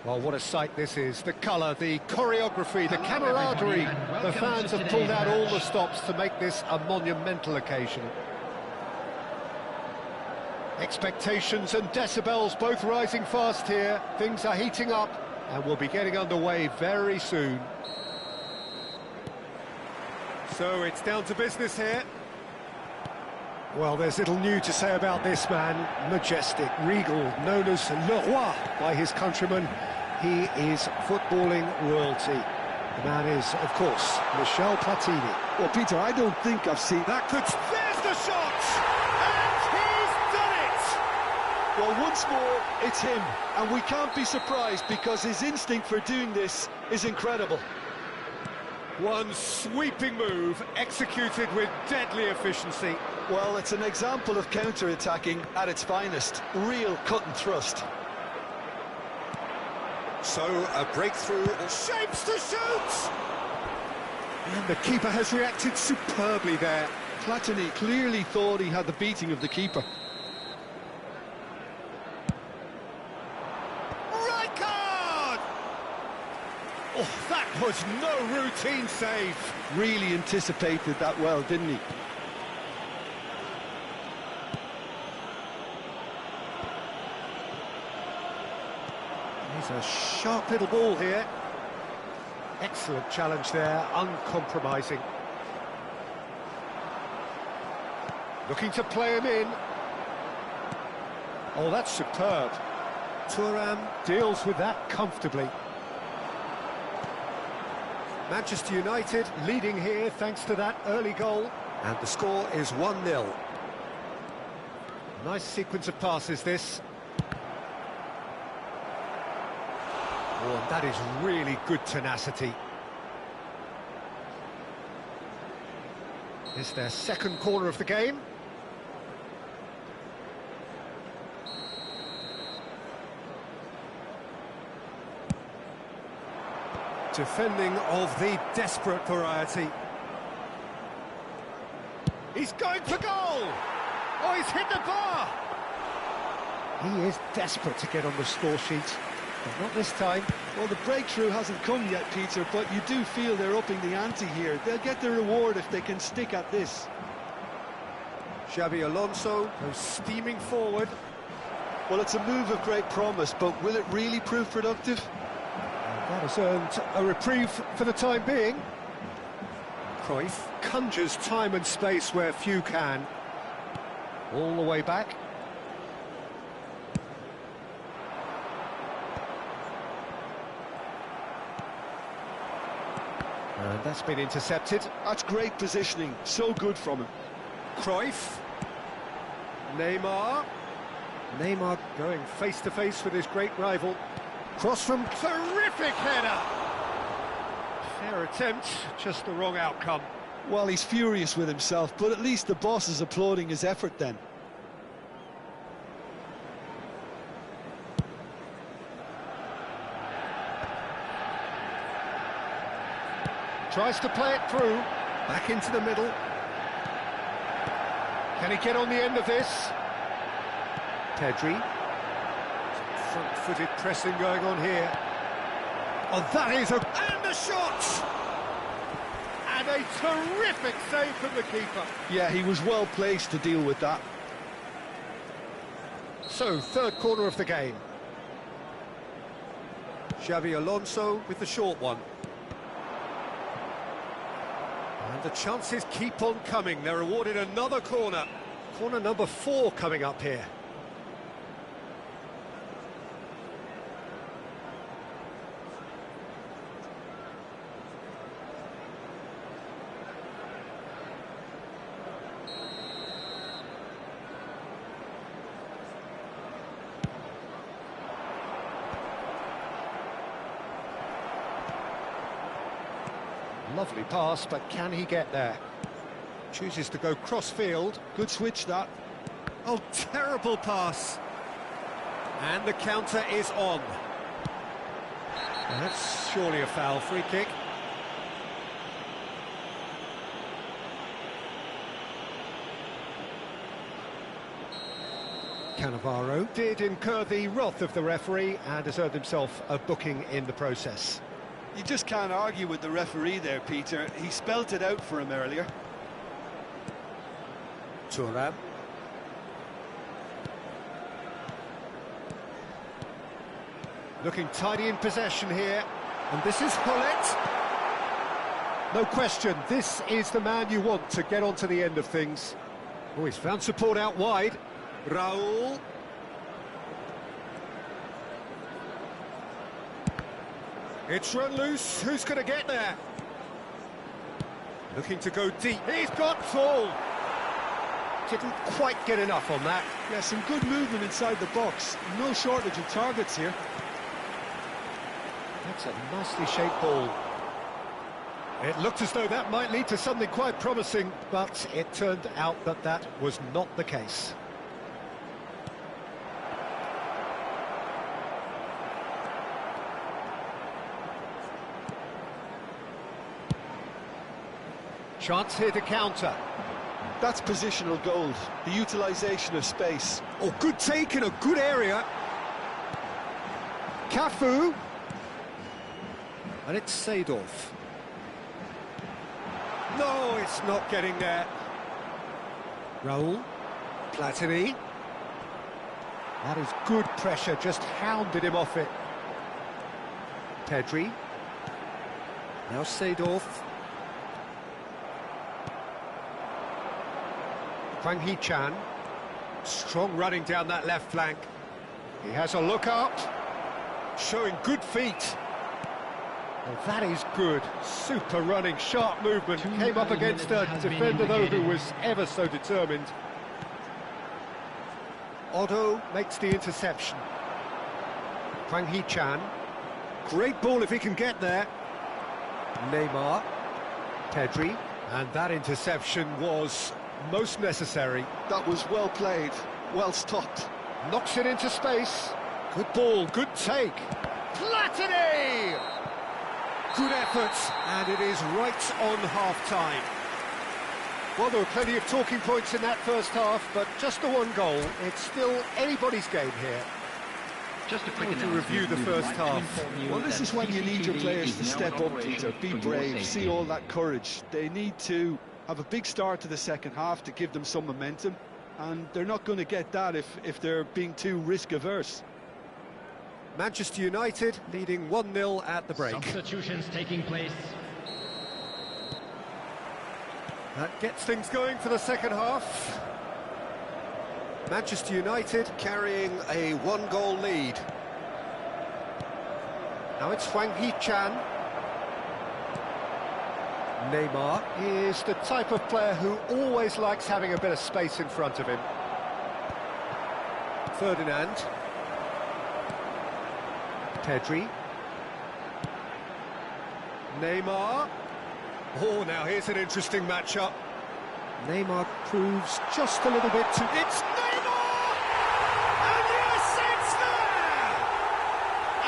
Well, what a sight this is. The colour, the choreography, the camaraderie. The fans have pulled out all the stops to make this a monumental occasion. Expectations and decibels both rising fast here. Things are heating up and we'll be getting underway very soon. So it's down to business here. Well, there's little new to say about this man. Majestic, regal, known as Le Roi by his countrymen. He is footballing royalty. The man is, of course, Michel Platini. Well, Peter, I don't think I've seen... That could... There's the shot! And he's done it! Well, once more, it's him. And we can't be surprised because his instinct for doing this is incredible. One sweeping move, executed with deadly efficiency. Well, it's an example of counter-attacking at its finest. Real cut and thrust. So, a breakthrough, shapes to shoot! And the keeper has reacted superbly there. Platini clearly thought he had the beating of the keeper. Rijkaard! Oh, that was no routine save. Really anticipated that well, didn't he? He's a sharp little ball here. Excellent challenge there, uncompromising. Looking to play him in. Oh, that's superb. Thuram deals with that comfortably. Manchester United leading here thanks to that early goal. And the score is 1-0. Nice sequence of passes, this. Oh, and that is really good tenacity. It's their second corner of the game. Defending of the desperate variety. He's going for goal! Oh, he's hit the bar! He is desperate to get on the score sheet. But not this time. Well, the breakthrough hasn't come yet, Peter, but you do feel they're upping the ante here. They'll get the reward if they can stick at this. Xabi Alonso goes steaming forward. Well, it's a move of great promise, but will it really prove productive? That has earned a reprieve for the time being. Cruyff conjures time and space where few can. All the way back. And that's been intercepted. That's great positioning, so good from him. Cruyff. Neymar. Neymar going face-to-face with his great rival. Cross from... Terrific header! Fair attempt, just the wrong outcome. Well, he's furious with himself, but at least the boss is applauding his effort then. Tries to play it through, back into the middle. Can he get on the end of this? Pedri. Front-footed pressing going on here. Oh, that is a... And the shot! And a terrific save from the keeper. Yeah, he was well placed to deal with that. So, third corner of the game. Xabi Alonso with the short one. And the chances keep on coming. They're awarded another corner. Corner number 4 coming up here. Lovely pass, but can he get there? Chooses to go cross-field. Good switch, that. Oh, terrible pass. And the counter is on. And that's surely a foul. Free kick. Cannavaro did incur the wrath of the referee and has earned himself a booking in the process. You just can't argue with the referee there, Peter. He spelt it out for him earlier. Thuram. Looking tidy in possession here, and this is Hullet. No question, this is the man you want to get onto the end of things. Oh, he's found support out wide. Raul. It's run loose, who's going to get there? Looking to go deep, he's got full. Didn't quite get enough on that. Yeah, some good movement inside the box. No shortage of targets here. That's a nicely shaped ball. It looked as though that might lead to something quite promising, but it turned out that that was not the case. Chance here to counter. That's positional gold, the utilisation of space. Oh, good take in a good area. Cafu. And it's Seedorf. No, it's not getting there. Raul. Platini. That is good pressure, just hounded him off it. Pedri. Now Seedorf. Hwang Hee-chan, strong running down that left flank. He has a look out, showing good feet. Well, that is good, super running, sharp movement. Came up against a defender, though, who was ever so determined. Otto makes the interception. Hwang Hee-chan, great ball if he can get there. Neymar, Pedri, and that interception was most necessary. That was well played, well stopped. Knocks it into space. Good ball, good take. Platini! Good effort, and it is right on half-time. Well, there were plenty of talking points in that first half, but just the one goal. It's still anybody's game here. Just a quick to review the first half. Well, this is when you need your players to step up, Peter. Be brave, see all that courage. They need to have a big start to the second half to give them some momentum, and they're not going to get that if they're being too risk-averse. Manchester United leading 1-0 at the break. Substitutions taking place. That gets things going for the second half. Manchester United carrying a one-goal lead. Now it's Hwang Hee-chan. Neymar is the type of player who always likes having a bit of space in front of him. Ferdinand. Pedri. Neymar. Oh, now here's an interesting matchup. Neymar proves just a little bit too... It's Neymar! And yes, it's there!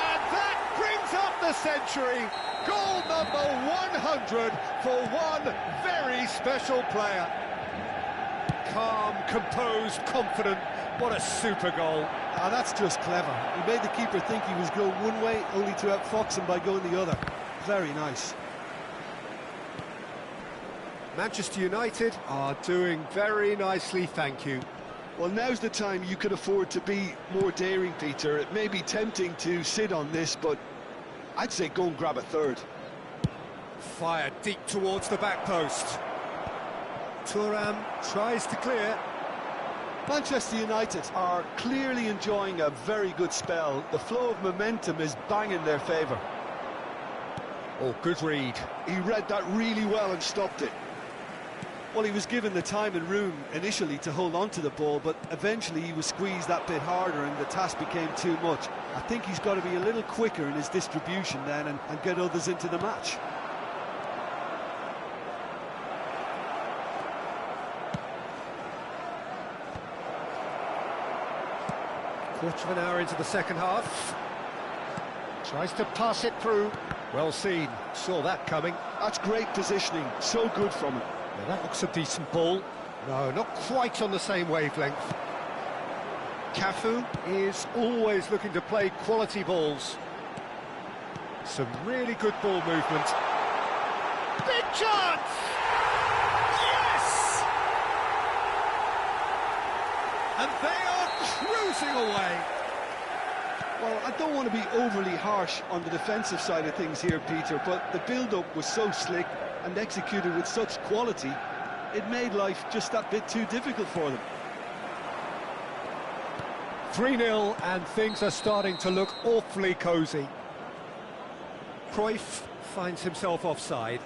And that brings up the century. Goal number 100 for one very special player. Calm, composed, confident. What a super goal. Ah, that's just clever. He made the keeper think he was going one way, only to outfox him by going the other. Very nice. Manchester United are doing very nicely, thank you. Well, now's the time you could afford to be more daring, Peter. It may be tempting to sit on this, but I'd say go and grab a third. Fired deep towards the back post. Thuram tries to clear. Manchester United are clearly enjoying a very good spell. The flow of momentum is bang in their favour. Oh, good read. He read that really well and stopped it. Well, he was given the time and room initially to hold on to the ball, but eventually he was squeezed that bit harder and the task became too much. I think he's got to be a little quicker in his distribution then and get others into the match. Quarter of an hour into the second half. Tries to pass it through. Well seen. Saw that coming. That's great positioning. So good from him. Now that looks a decent ball. No, not quite on the same wavelength. Cafu is always looking to play quality balls. Some really good ball movement. Big chance! Yes! And they are cruising away. Well, I don't want to be overly harsh on the defensive side of things here, Peter, but the build-up was so slick and executed with such quality, it made life just that bit too difficult for them. 3-0 and things are starting to look awfully cosy. Cruyff finds himself offside.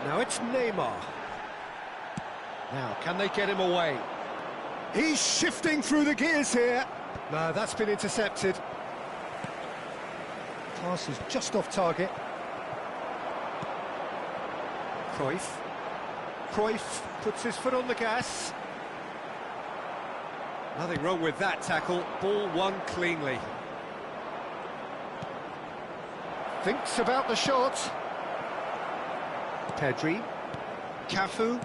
Now it's Neymar. Now, can they get him away? He's shifting through the gears here. No, that's been intercepted. Pass is just off target. Cruyff. Cruyff puts his foot on the gas. Nothing wrong with that tackle. Ball won cleanly. Thinks about the shot. Pedri. Cafu.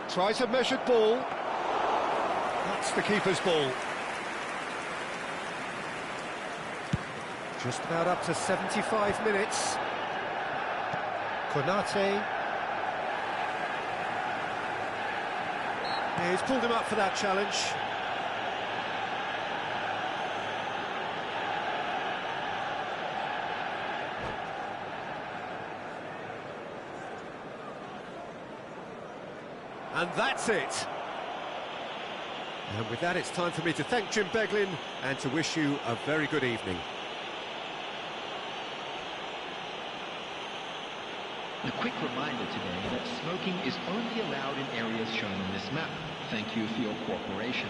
Tries a measured ball. That's the keeper's ball. Just about up to 75 minutes. Konate. Yeah, he's pulled him up for that challenge. And that's it. And with that, it's time for me to thank Jim Beglin and to wish you a very good evening. A quick reminder today that smoking is only allowed in areas shown on this map. Thank you for your cooperation.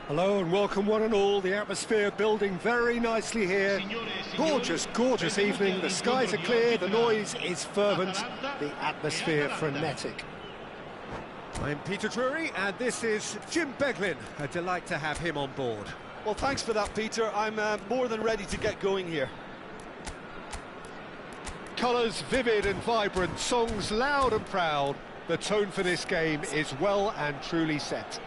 Hello and welcome one and all. The atmosphere building very nicely here. Gorgeous, gorgeous evening. The skies are clear, the noise is fervent, the atmosphere frenetic. I'm Peter Drury and this is Jim Beglin. A delight to have him on board. Well, thanks for that, Peter. I'm more than ready to get going here. Colours vivid and vibrant, songs loud and proud. The tone for this game is well and truly set.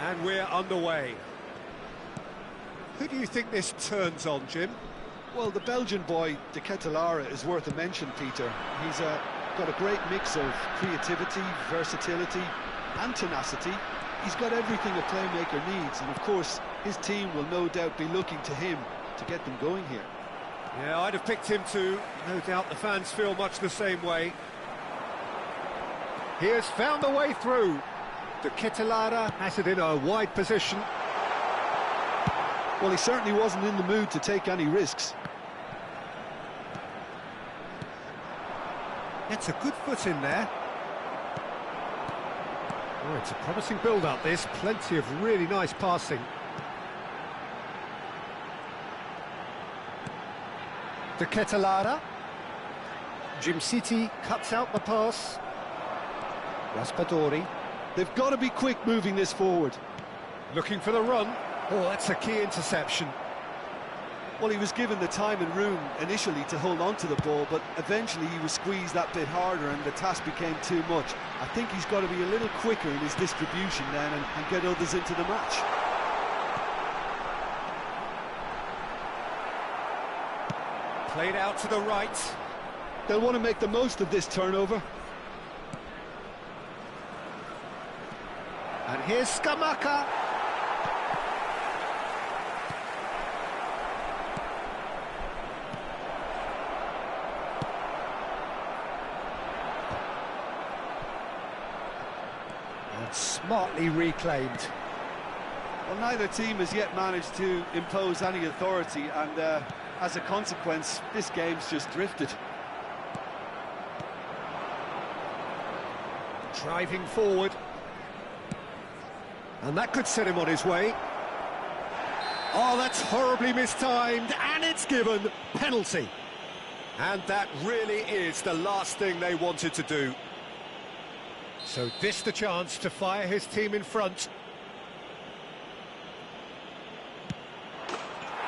And we're underway. Who do you think this turns on, Jim? Well, the Belgian boy, De Ketelaere, is worth a mention, Peter. He's got a great mix of creativity, versatility and tenacity. He's got everything a playmaker needs, and of course, his team will no doubt be looking to him to get them going here. Yeah, I'd have picked him too. No doubt the fans feel much the same way. He has found the way through. De Ketelaere has it in a wide position. Well, he certainly wasn't in the mood to take any risks. Gets a good foot in there. Oh, it's a promising build-up, this. Plenty of really nice passing. De Ketelaere. Djimsiti cuts out the pass. Raspadori. They've got to be quick moving this forward. Looking for the run. Oh, that's a key interception. Well, he was given the time and room initially to hold on to the ball, but eventually he was squeezed that bit harder and the task became too much. I think he's got to be a little quicker in his distribution then and get others into the match. Played out to the right. They'll want to make the most of this turnover. And here's Scamacca. And smartly reclaimed. Well, neither team has yet managed to impose any authority, and as a consequence, this game's just drifted. Driving forward. And that could set him on his way. Oh, that's horribly mistimed, and it's given penalty. And that really is the last thing they wanted to do. So this the chance to fire his team in front.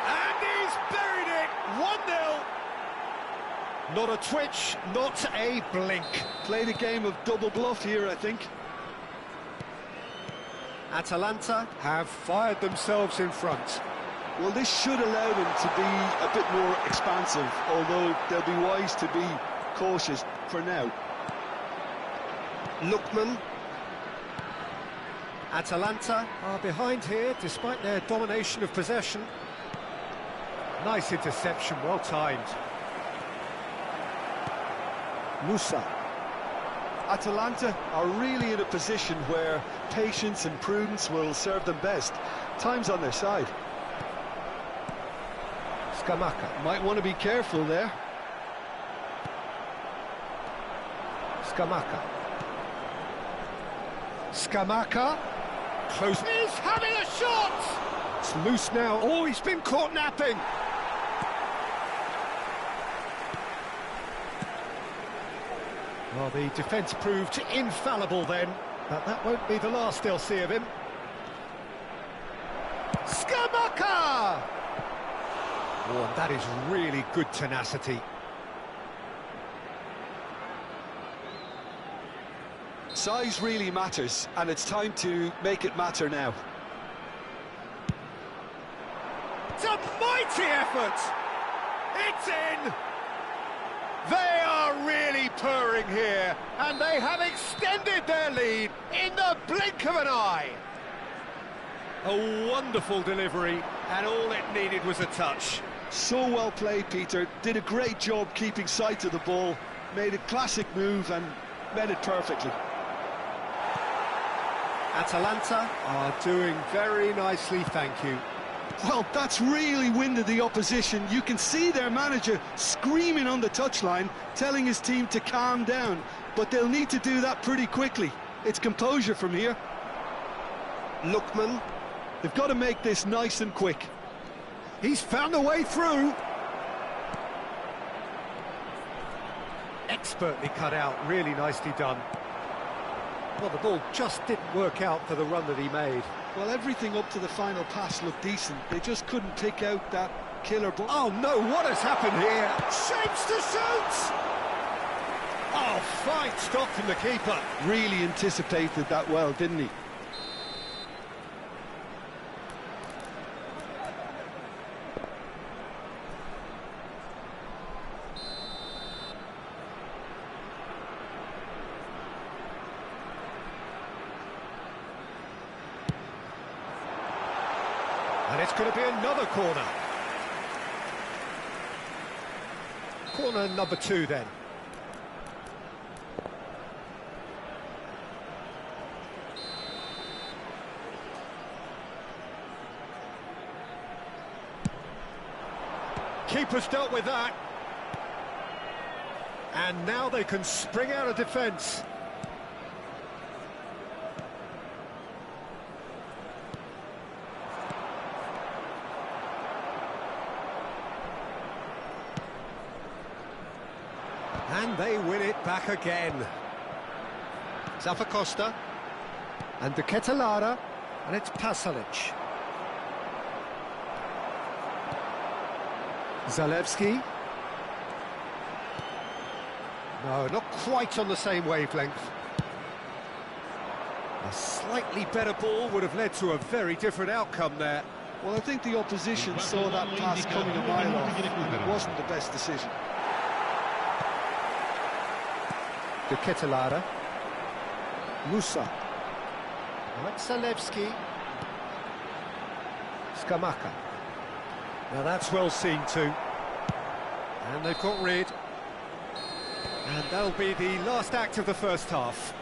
And he's buried it, 1-0. Not a twitch, not a blink. Played a game of double bluff here, I think. Atalanta have fired themselves in front. Well, this should allow them to be a bit more expansive, although they'll be wise to be cautious for now. Lookman. Atalanta are behind here, despite their domination of possession. Nice interception, well timed. Musa. Atalanta are really in a position where patience and prudence will serve them best. Time's on their side. Scamacca. Might want to be careful there. Scamacca. Scamacca. Close. He's having a shot! It's loose now. Oh, he's been caught napping. Well, the defence proved infallible then, but that won't be the last they'll see of him. Scamacca! Oh, and that is really good tenacity. Size really matters, and it's time to make it matter now. It's a mighty effort! It's in! They are really purring here, and they have extended their lead in the blink of an eye. A wonderful delivery, and all it needed was a touch. So well played, Peter. Did a great job keeping sight of the ball, made a classic move and met it perfectly. Atalanta are doing very nicely, thank you. Well, that's really winded the opposition. You can see their manager screaming on the touchline, telling his team to calm down, but they'll need to do that pretty quickly. It's composure from here. Lookman. They've got to make this nice and quick. He's found a way through. Expertly cut out, really nicely done. Well, the ball just didn't work out for the run that he made. Well, everything up to the final pass looked decent. They just couldn't pick out that killer ball. Oh no, what has happened here? Shapes to shoot! Oh, fine stop from the keeper. Really anticipated that well, didn't he? And it's going to be another corner. Corner number 2 then. Keeper's dealt with that. And now they can spring out of defence. And they win it back again. Zappacosta and De Ketelaere, and it's Pasalic. Zalewski. No, not quite on the same wavelength. A slightly better ball would have led to a very different outcome there. Well, I think the opposition saw that pass coming a mile off, and it wasn't the best decision. De Ketelaere. Musa. Zalewski. Scamacca. Now that's well seen too. And they've got rid. And that'll be the last act of the first half.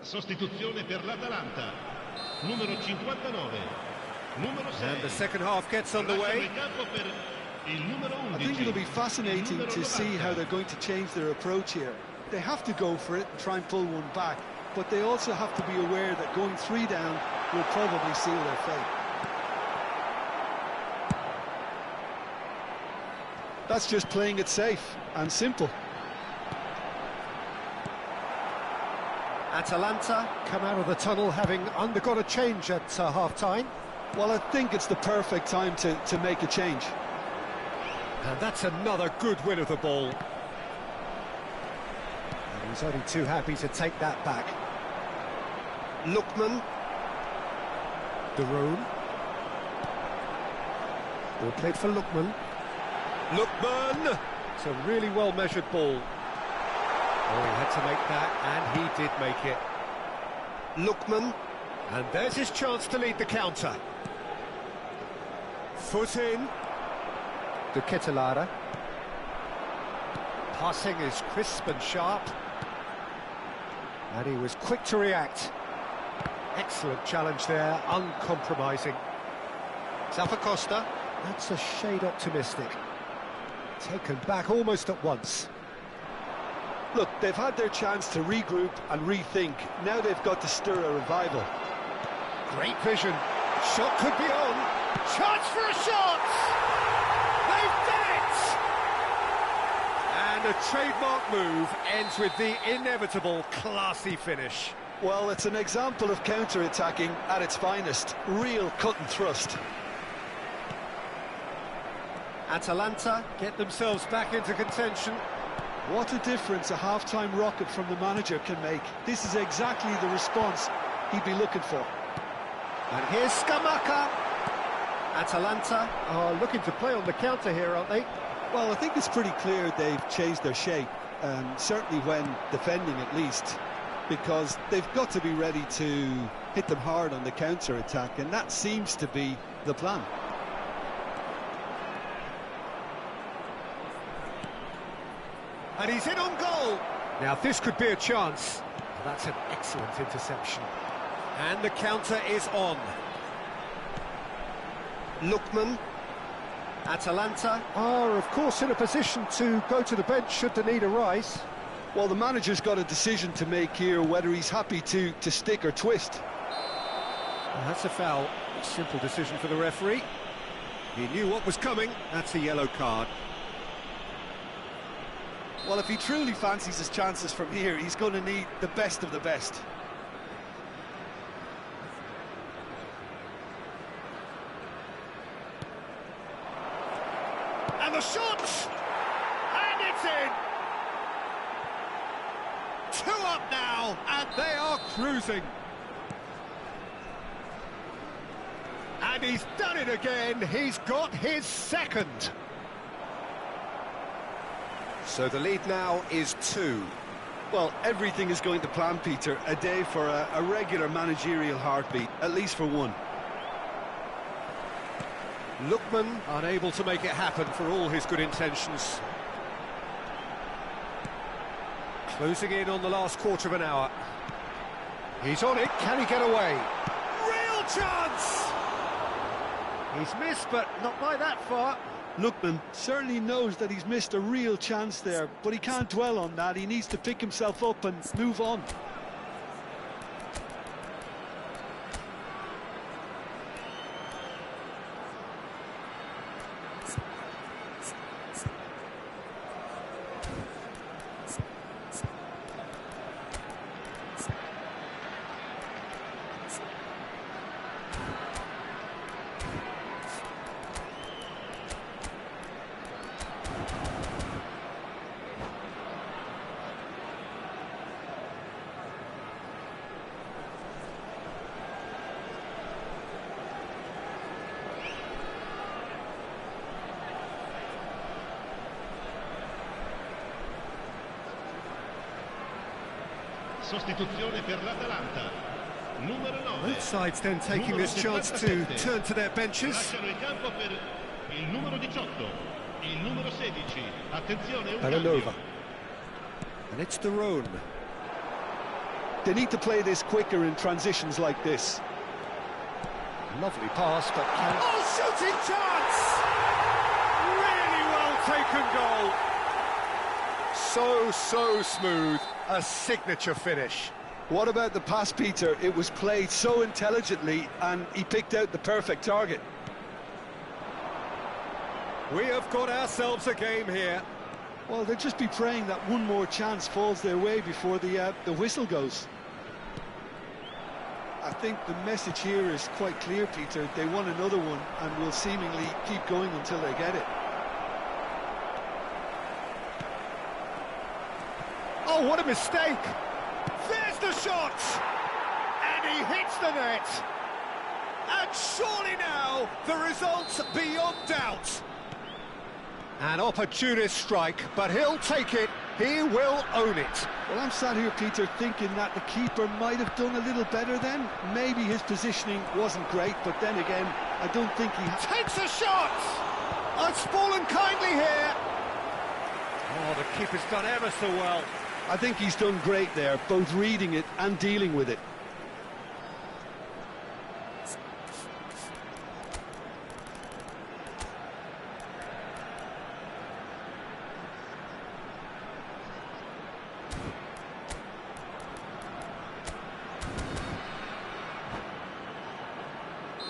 Sostituzione per l'Atalanta, numero 59, numero 6. And the second half gets underway. I think it'll be fascinating to see how they're going to change their approach here. They have to go for it and try and pull one back, but they also have to be aware that going 3 down will probably seal their fate. That's just playing it safe and simple. Atalanta come out of the tunnel having undergone a change at half-time. Well, I think it's the perfect time to make a change. And that's another good win of the ball. And he's only too happy to take that back. Lookman. Daroon. Ball played for Lookman. Lookman! It's a really well-measured ball. Oh, he had to make that, and he did make it. Lookman. And there's his chance to lead the counter. Foot in. De Ketelaere. Passing is crisp and sharp. And he was quick to react. Excellent challenge there, uncompromising. Zappacosta. That's a shade optimistic. Taken back almost at once. Look, they've had their chance to regroup and rethink. Now they've got to stir a revival. Great vision. Shot could be on. Chance for a shot! They've done it! And a trademark move ends with the inevitable classy finish. Well, it's an example of counter-attacking at its finest. Real cut and thrust. Atalanta get themselves back into contention. What a difference a half-time rocket from the manager can make. This is exactly the response he'd be looking for. And here's Scamacca. Atalanta are looking to play on the counter here, aren't they? Well, I think it's pretty clear they've changed their shape, certainly when defending at least, because they've got to be ready to hit them hard on the counter-attack, and that seems to be the plan. And he's in on goal. Now this could be a chance. That's an excellent interception. And the counter is on. Lookman. Atalanta are, of course, in a position to go to the bench should the need arise. Well, the manager's got a decision to make here, whether he's happy to stick or twist. Well, that's a foul. A simple decision for the referee. He knew what was coming. That's a yellow card. Well, if he truly fancies his chances from here, he's going to need the best of the best. And the shot! And it's in! 2 up now, and they are cruising. And he's done it again. He's got his second. So the lead now is 2. Well, everything is going to plan, Peter. A day for a regular managerial heartbeat, at least for one. Lookman unable to make it happen for all his good intentions. Closing in on the last quarter of an hour. He's on it, can he get away? Real chance! He's missed, but not by that far. Lookman certainly knows that he's missed a real chance there, but he can't dwell on that. He needs to pick himself up and move on. Sostituzione per l'Atalanta, Numero 9. Both sides then taking this chance to turn to their benches. Lasciano il campo per il numero 18, il numero 16. Attenzione, un Belanova. cambio. And it's the Rhone. They need to play this quicker in transitions like this. Lovely pass, but can... Oh, shooting chance! Really well taken goal. So smooth. A signature finish. What about the pass, Peter? It was played so intelligently and he picked out the perfect target. We have got ourselves a game here. Well, they'll just be praying that one more chance falls their way before the whistle goes. I think the message here is quite clear, Peter. They want another one and will seemingly keep going until they get it. Oh, what a mistake! There's the shot! And he hits the net! And surely now, the result's beyond doubt! An opportunist strike, but he'll take it. He will own it. Well, I'm sat here, Peter, thinking that the keeper might have done a little better then. Maybe his positioning wasn't great, but then again, I don't think he... Takes a shot! It's fallen kindly here. Oh, the keeper's done ever so well. I think he's done great there, both reading it and dealing with it.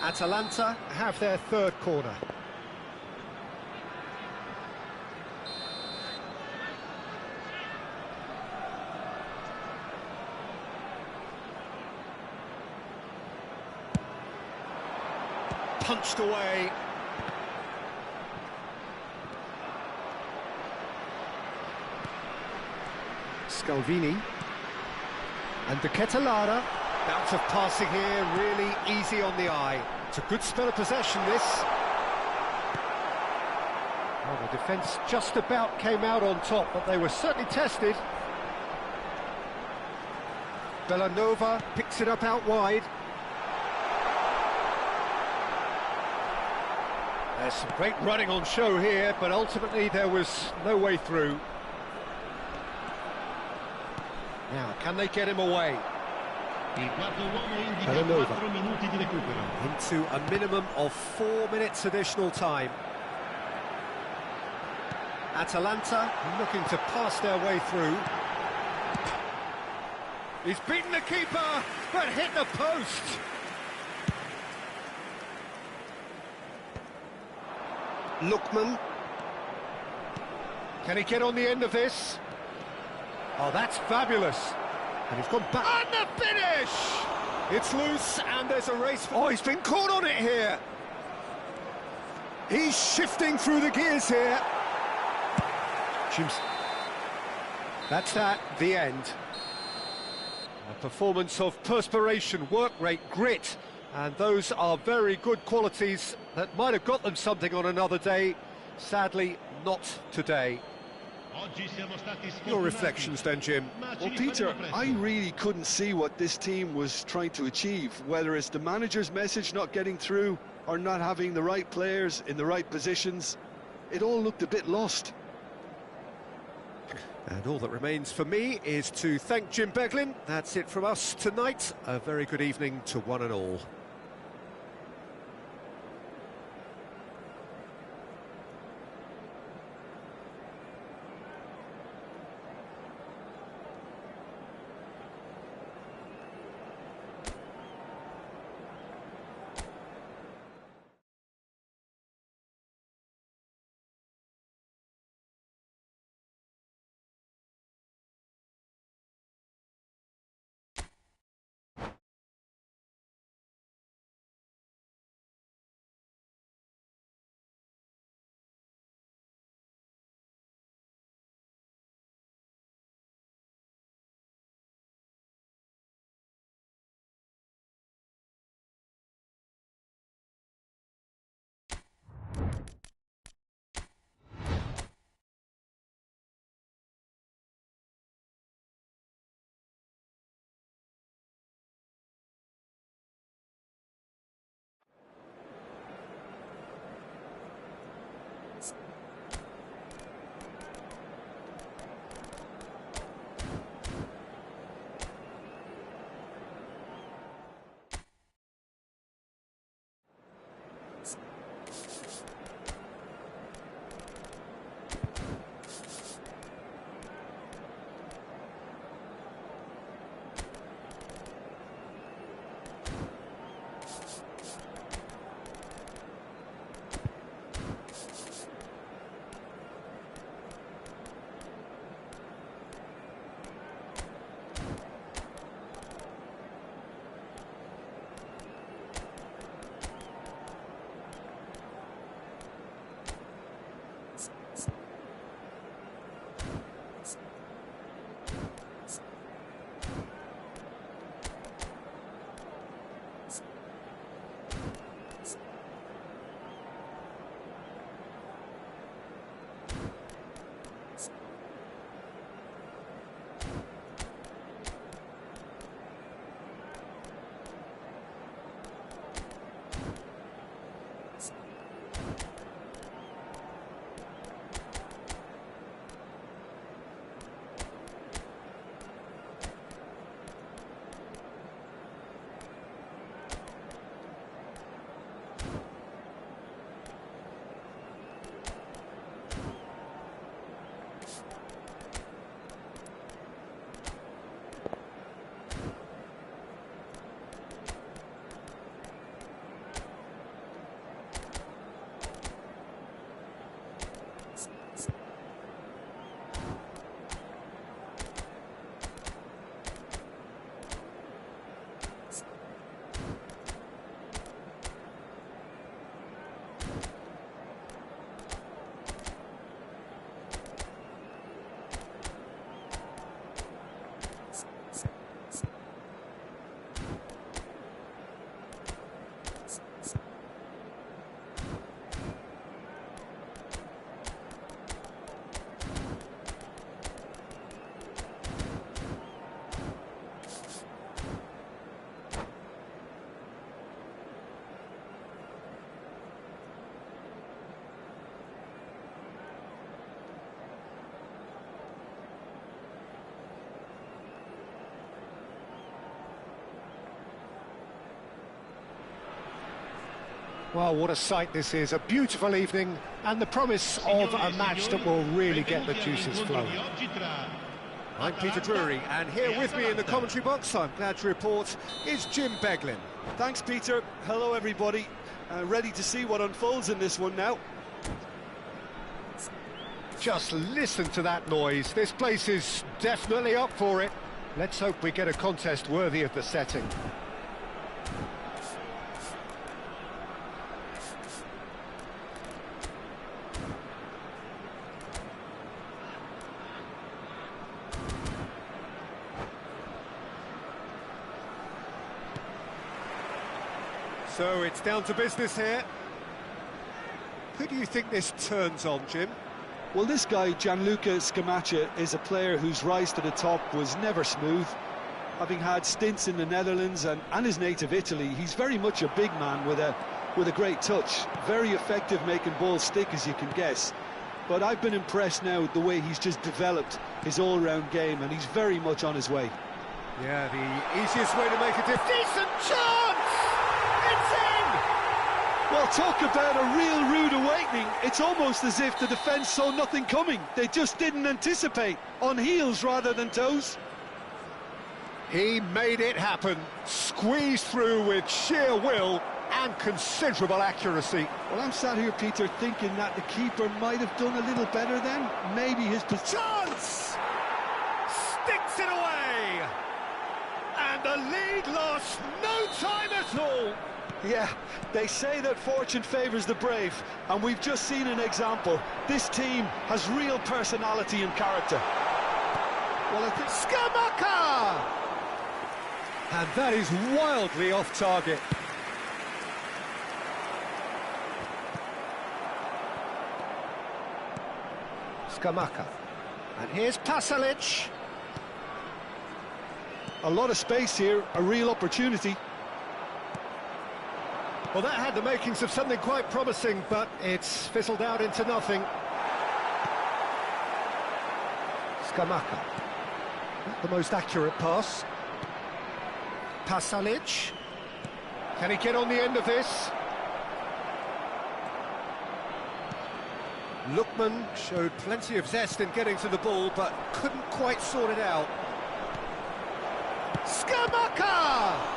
Atalanta have their third corner. Punched away. Scalvini. And De Ketelaere. Bout of passing here, really easy on the eye. It's a good spell of possession, this. Well, the defence just about came out on top, but they were certainly tested. Belanova picks it up out wide. There's some great running on show here, but ultimately there was no way through. Now, can they get him away? Il quarto uomo indica Belanova. 4 minuti di recupero. Into a minimum of 4 minutes additional time. Atalanta looking to pass their way through. He's beaten the keeper, but hit the post. Lookman. Can he get on the end of this? Oh, that's fabulous. And he's gone back. And the finish! It's loose, and there's a race for... Oh, he's been caught on it here. He's shifting through the gears here. Jim's... That's that, the end. A performance of perspiration, work rate, grit, and those are very good qualities that might have got them something on another day. Sadly, not today. Your reflections then, Jim? Well, Peter, I really couldn't see what this team was trying to achieve, whether it's the manager's message not getting through or not having the right players in the right positions. It all looked a bit lost. And all that remains for me is to thank Jim Beglin. That's it from us tonight. A very good evening to one and all. Well, what a sight this is, a beautiful evening, and the promise of a match that will really get the juices flowing. I'm Peter Drury, and here with me in the commentary box, I'm glad to report, is Jim Beglin. Thanks, Peter. Hello, everybody. Ready to see what unfolds in this one now. Just listen to that noise. This place is definitely up for it. Let's hope we get a contest worthy of the setting. So it's down to business here. Who do you think this turns on, Jim? Well, this guy, Gianluca Scamacca, is a player whose rise to the top was never smooth. Having had stints in the Netherlands and his native Italy, he's very much a big man with a great touch. Very effective making balls stick, as you can guess. But I've been impressed now with the way he's just developed his all-round game, and he's very much on his way. Yeah, the easiest way to make a difference. Decent chance! It's in! Well, talk about a real rude awakening. It's almost as if the defence saw nothing coming. They just didn't anticipate, on heels rather than toes. He made it happen, squeezed through with sheer will and considerable accuracy. Well, I'm sat here, Peter, thinking that the keeper might have done a little better then. Maybe his Chance! Sticks it away! And the lead lost no time at all. Yeah, they say that fortune favours the brave, and we've just seen an example. This team has real personality and character. Well, I think Scamacca! And that is wildly off target. Scamacca. And here's Pasalic. A lot of space here, a real opportunity. Well, that had the makings of something quite promising, but it's fizzled out into nothing. Scamacca. Not the most accurate pass. Pasalic. Can he get on the end of this? Lookman showed plenty of zest in getting to the ball, but couldn't quite sort it out. Scamacca!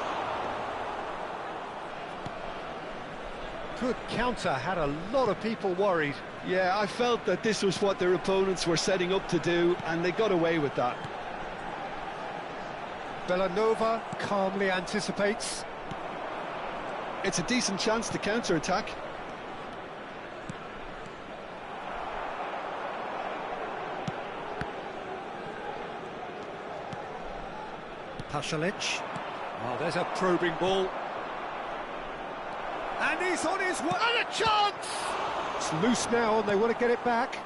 Good counter, had a lot of people worried. Yeah, I felt that this was what their opponents were setting up to do, and they got away with that. Bellanova calmly anticipates. It's a decent chance to counter-attack. Pasalic. Oh, there's a probing ball. And he's on his way. And a chance! It's loose now and they want to get it back.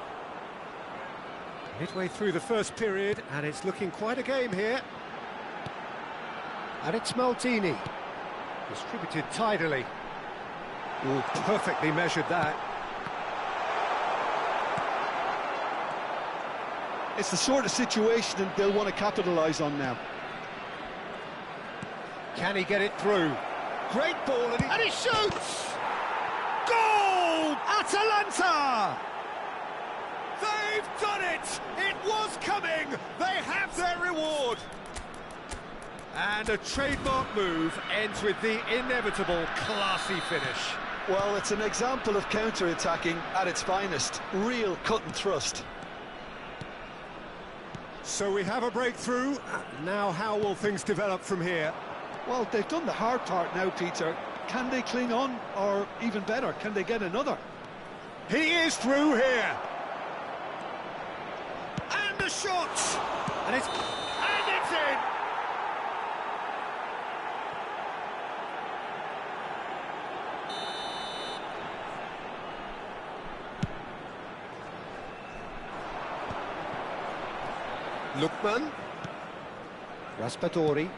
Midway through the first period, and it's looking quite a game here. And it's Maldini. Distributed tidily. Oh, perfectly measured that. It's the sort of situation that they'll want to capitalise on now. Can he get it through? Great ball, and he shoots! Goal! Atalanta! They've done it! It was coming! They have their reward! And a trademark move ends with the inevitable classy finish. Well, it's an example of counter-attacking at its finest. Real cut and thrust. So we have a breakthrough. Now how will things develop from here? Well, they've done the hard part now, Peter. Can they cling on, or even better, can they get another? He is through here. And the shot! And it's in! Lookman. Raspadori.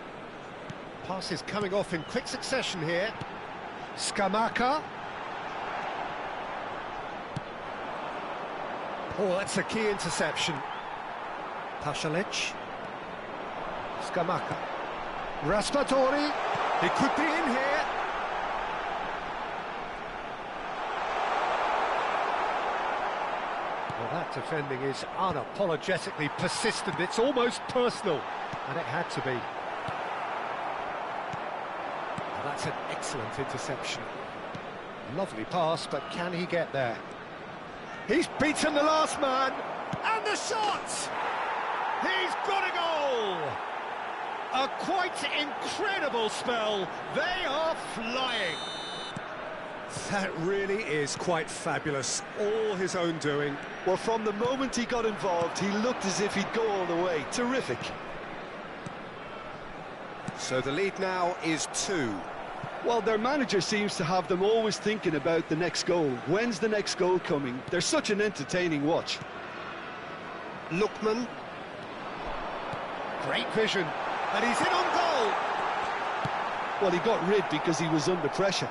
Passes coming off in quick succession here. Scamacca. Oh, that's a key interception. Pasalic. Scamacca. Raspadori. He could be in here. That defending is unapologetically persistent. It's almost personal, and it had to be. Well, that's an excellent interception. Lovely pass, but can he get there? He's beaten the last man, and the shot! He's got a goal! A quite incredible spell. They are flying. That really is quite fabulous. All his own doing. Well, from the moment he got involved, he looked as if he'd go all the way. Terrific. So the lead now is 2. Well, their manager seems to have them always thinking about the next goal. When's the next goal coming? They're such an entertaining watch. Lookman. Great vision. And he's in on goal. Well, he got rid because he was under pressure.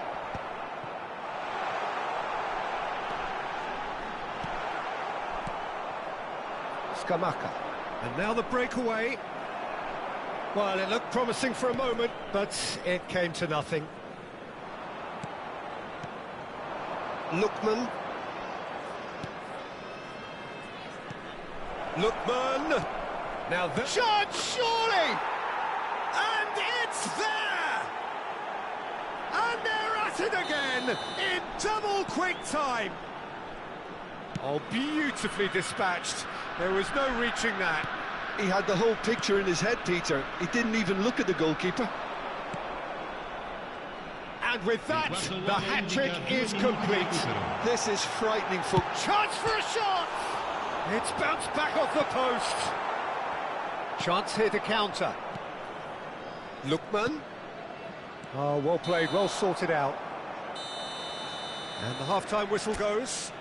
Scamacca. And now the breakaway. Well, it looked promising for a moment, but it came to nothing. Lookman. Lookman. Now the shot, surely! And it's there! And they're at it again in double quick time. Oh, beautifully dispatched. There was no reaching that. He had the whole picture in his head, Peter. He didn't even look at the goalkeeper. And with that, the hat-trick is complete. This is frightening football. Chance for a shot! It's bounced back off the post. Chance here to counter. Lookman. Oh, well played, well sorted out. And the half-time whistle goes.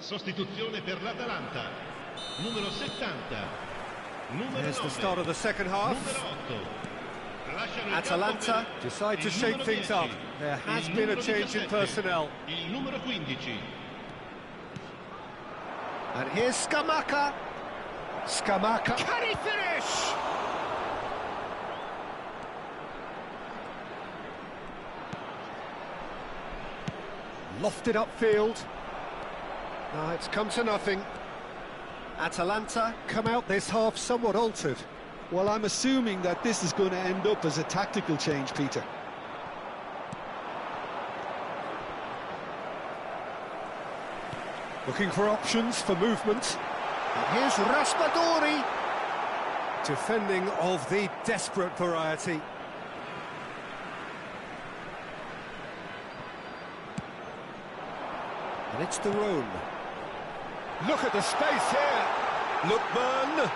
Sostituzione per l'Atalanta. Numero 70. Numero There's 9. the start of the second half. Numero 8. Lasciano il Atalanta campo per decide to il shake numero things 10, up. There has il been a numero change in 17, personnel. Il numero 15. And here's Scamacca. Scamacca. Can he finish? Lofted upfield. No, it's come to nothing. Atalanta come out this half somewhat altered. Well, I'm assuming that this is going to end up as a tactical change, Peter. Looking for options for movement. And here's Raspadori. Defending of the desperate variety. And it's the Rome. Look at the space here. Lookman.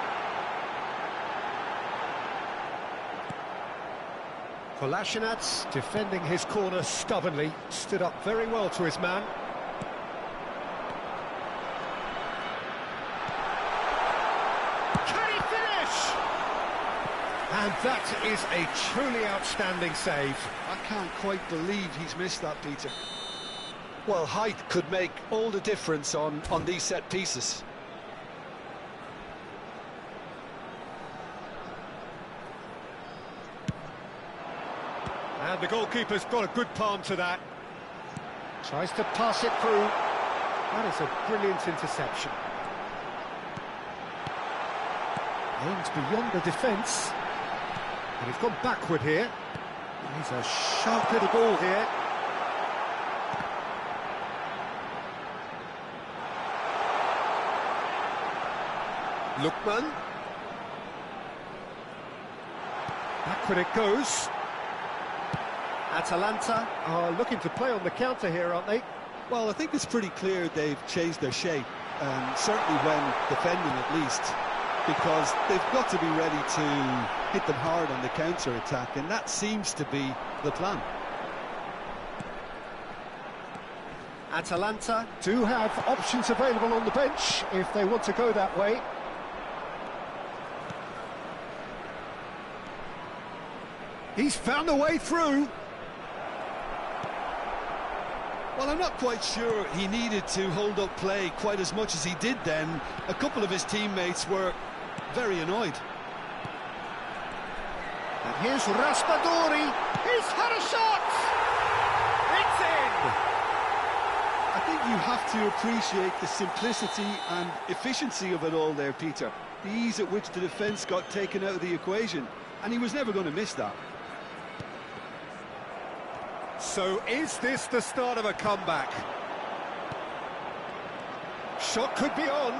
Kolasinac defending his corner stubbornly. Stood up very well to his man. Can he finish? And that is a truly outstanding save. I can't quite believe he's missed that, Peter. Well, height could make all the difference on these set pieces. And the goalkeeper's got a good palm to that. Tries to pass it through. That is a brilliant interception. Aims beyond the defence. And he's gone backward here. He's a sharp little ball here. Lookman. but it goes. Atalanta are looking to play on the counter here, aren't they? Well, I think it's pretty clear they've changed their shape, certainly when defending at least, because they've got to be ready to hit them hard on the counter-attack, and that seems to be the plan. Atalanta do have options available on the bench if they want to go that way. He's found a way through. Well, I'm not quite sure he needed to hold up play quite as much as he did then. A couple of his teammates were very annoyed. And here's Raspadori. He's had a shot! It's in! I think you have to appreciate the simplicity and efficiency of it all there, Peter. The ease at which the defence got taken out of the equation, and he was never going to miss that. So is this the start of a comeback? Shot could be on.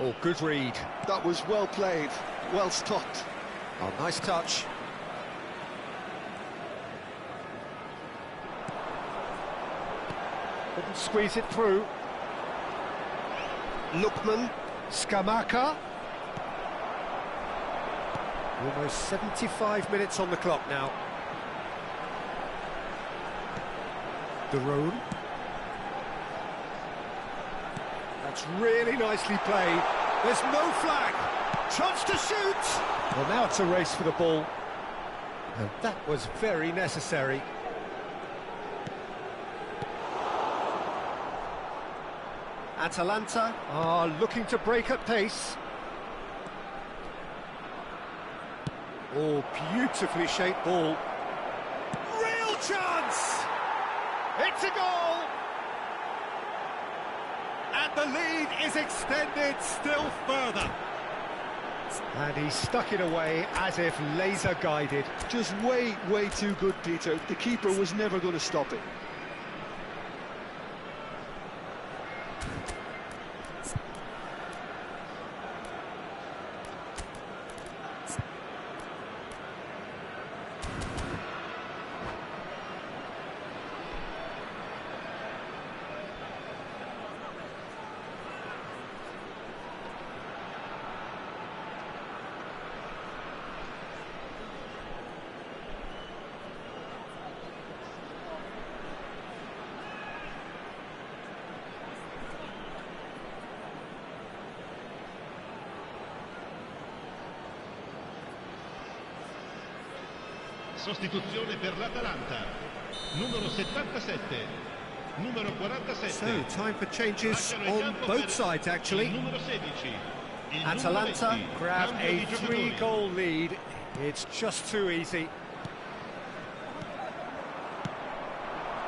Oh, good read. That was well played, well stopped. Oh, nice touch. Couldn't squeeze it through. Lookman, Scamacca. Almost 75 minutes on the clock now. De Roon. That's really nicely played. There's no flag. Chance to shoot. Well, now it's a race for the ball. And that was very necessary. Atalanta are looking to break at pace. Oh, beautifully shaped ball. Real chance! It's a goal! And the lead is extended still further. And he stuck it away as if laser guided. Just way too good, Peter. The keeper was never going to stop it. Sostituzione per l'Atalanta. Numero 77. Numero 47. So, time for changes on both sides, actually. Numero 16. Atalanta grab a 3-goal lead. It's just too easy.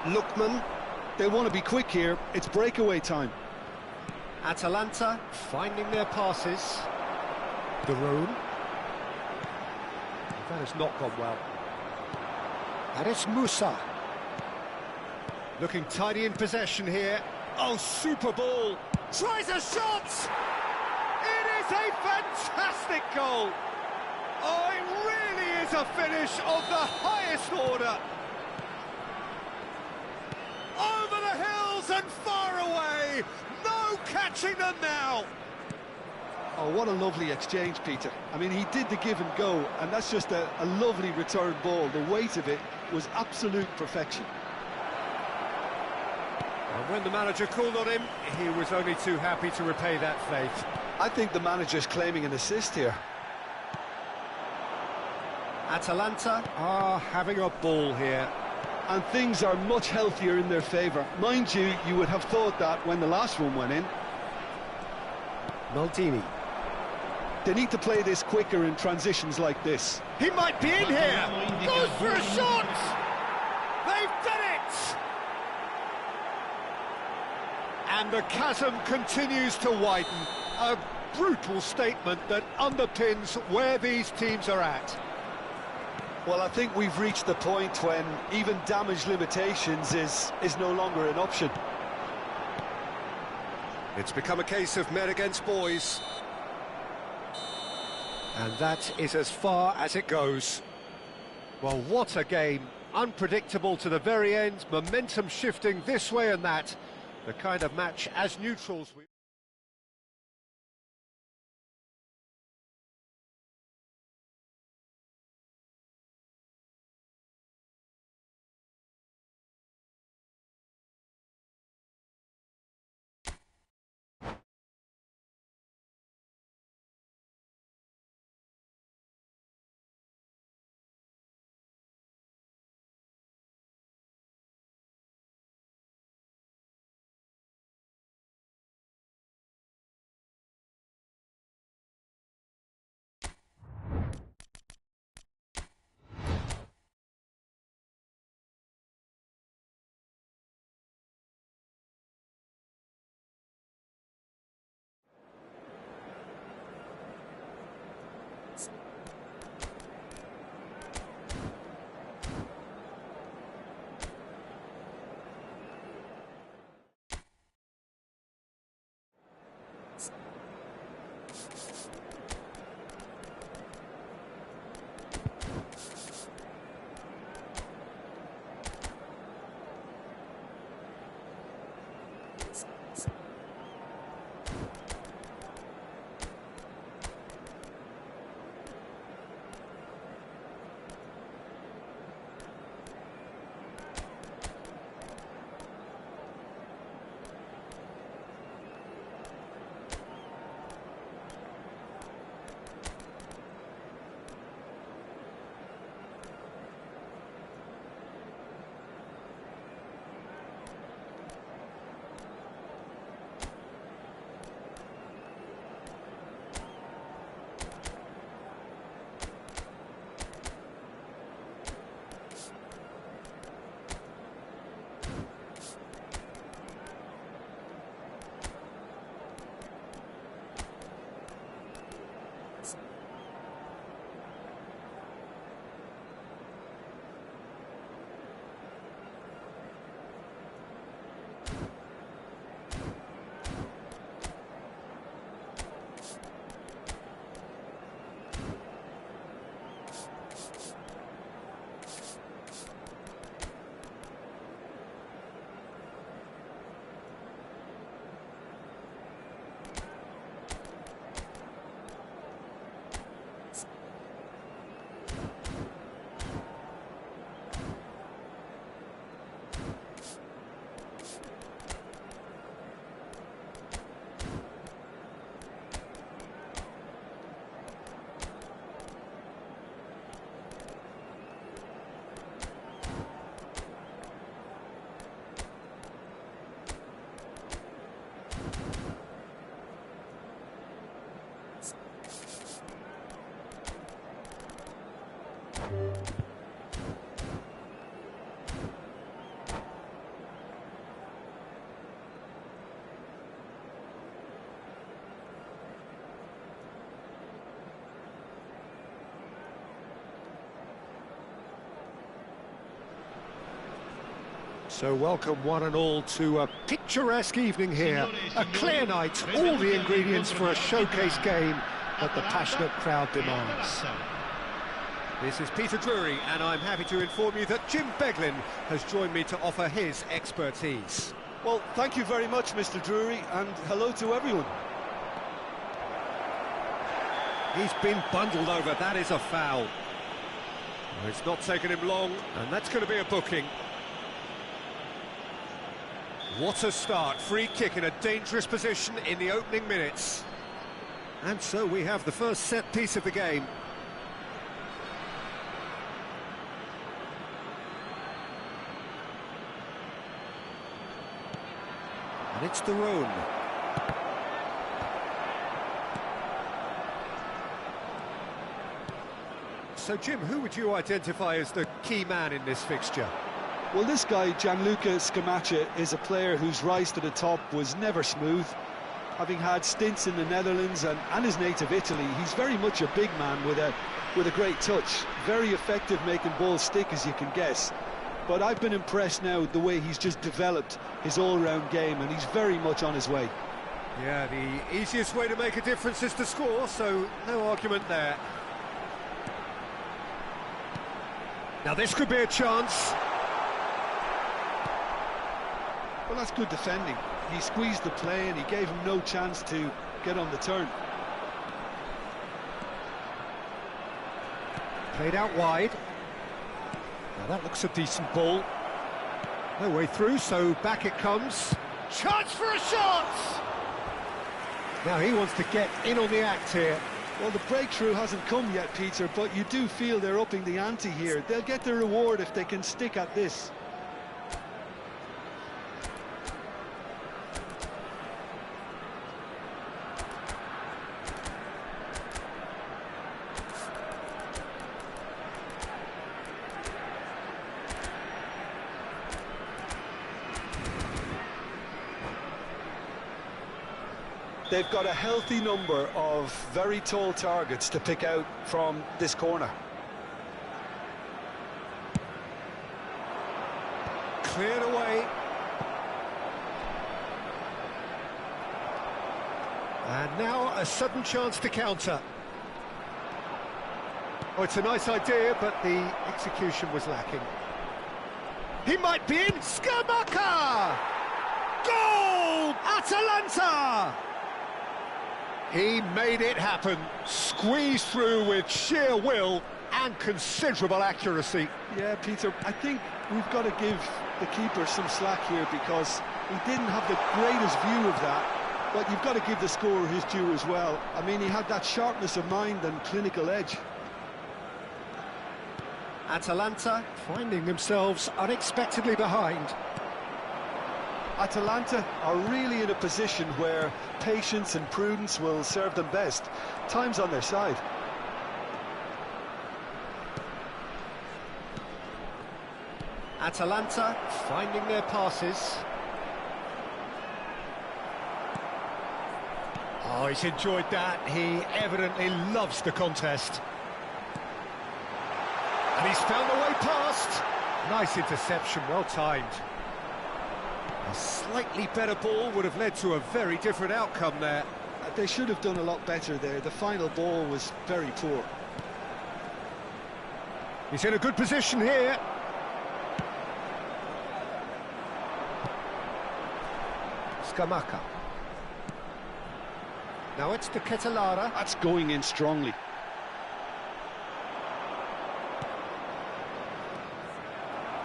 Lookman, they want to be quick here. It's breakaway time. Atalanta finding their passes. De Roon. That has not gone well. And it's Musa. Looking tidy in possession here. Oh, super ball. Tries a shot! It is a fantastic goal! Oh, it really is a finish of the highest order. Over the hills and far away. No catching them now. Oh, what a lovely exchange, Peter. I mean, he did the give and go, and that's just a lovely return ball. The weight of it was absolute perfection. And when the manager called on him, he was only too happy to repay that faith. I think the manager's claiming an assist here. Atalanta are having a ball here. And things are much healthier in their favour. Mind you, you would have thought that when the last one went in. Maldini. They need to play this quicker in transitions like this. He might be in here. Goes for a shot. They've done it. And the chasm continues to widen. A brutal statement that underpins where these teams are at. Well, I think we've reached the point when even damage limitations is no longer an option. It's become a case of men against boys. And that is as far as it goes. Well, what a game. Unpredictable to the very end, momentum shifting this way and that. The kind of match as neutrals we... So welcome one and all to a picturesque evening here, a clear night, all the ingredients for a showcase game that the passionate crowd demands. This is Peter Drury, and I'm happy to inform you that Jim Beglin has joined me to offer his expertise. Well, thank you very much, Mr. Drury, and hello to everyone. He's been bundled over, that is a foul. Well, it's not taken him long, and that's going to be a booking. What a start, free kick in a dangerous position in the opening minutes. And so we have the first set piece of the game. And it's the Rhone. So Jim, who would you identify as the key man in this fixture? Well, this guy, Gianluca Scamacca, is a player whose rise to the top was never smooth. Having had stints in the Netherlands and his native Italy, he's very much a big man with a great touch. Very effective making balls stick, as you can guess. But I've been impressed now with the way he's just developed his all-round game, and he's very much on his way. Yeah, the easiest way to make a difference is to score, so no argument there. Now this could be a chance. Well, that's good defending. He squeezed the play and he gave him no chance to get on the turn. Played out wide. Now that looks a decent ball. No way through, so back it comes. Chance for a shot! Now he wants to get in on the act here. Well, the breakthrough hasn't come yet, Peter, but you do feel they're upping the ante here. They'll get their reward if they can stick at this. They've got a healthy number of very tall targets to pick out from this corner. Cleared away. And now a sudden chance to counter. Oh, it's a nice idea, but the execution was lacking. He might be in. Scamacca! Goal! Atalanta! He made it happen, squeezed through with sheer will and considerable accuracy. Yeah, Peter, I think we've got to give the keeper some slack here because he didn't have the greatest view of that, but you've got to give the scorer his due as well. I mean, he had that sharpness of mind and clinical edge. Atalanta finding themselves unexpectedly behind. Atalanta are really in a position where patience and prudence will serve them best. Time's on their side. Atalanta finding their passes. Oh, he's enjoyed that. He evidently loves the contest. And he's found a way past. Nice interception, well timed. A slightly better ball would have led to a very different outcome there. They should have done a lot better there. The final ball was very poor. He's in a good position here. Scamacca. Now it's to Ketelara. That's going in strongly.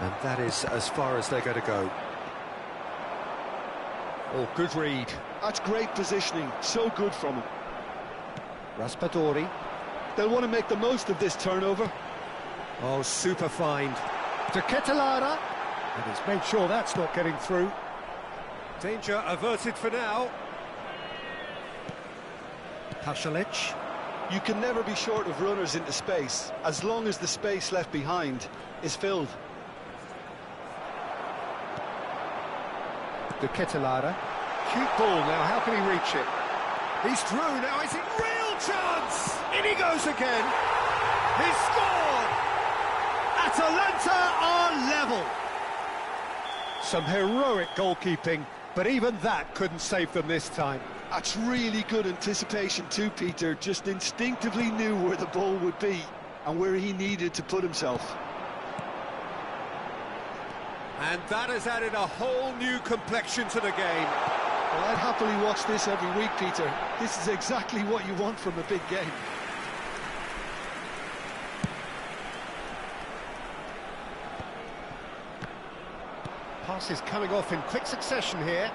And that is as far as they're going to go. Oh, good read. That's great positioning, so good from him. Raspadori. They'll want to make the most of this turnover. Oh, super find. To Ketelara. And he's made sure that's not getting through. Danger averted for now. Pasalic. You can never be short of runners into space, as long as the space left behind is filled. To Ketelara. Cute ball now, how can he reach it? He's through now, is it real chance? In he goes again. He's scored! Atalanta are level. Some heroic goalkeeping, but even that couldn't save them this time. That's really good anticipation too, Peter. Just instinctively knew where the ball would be and where he needed to put himself. And that has added a whole new complexion to the game. Well, I'd happily watch this every week, Peter. This is exactly what you want from a big game. Passes coming off in quick succession here.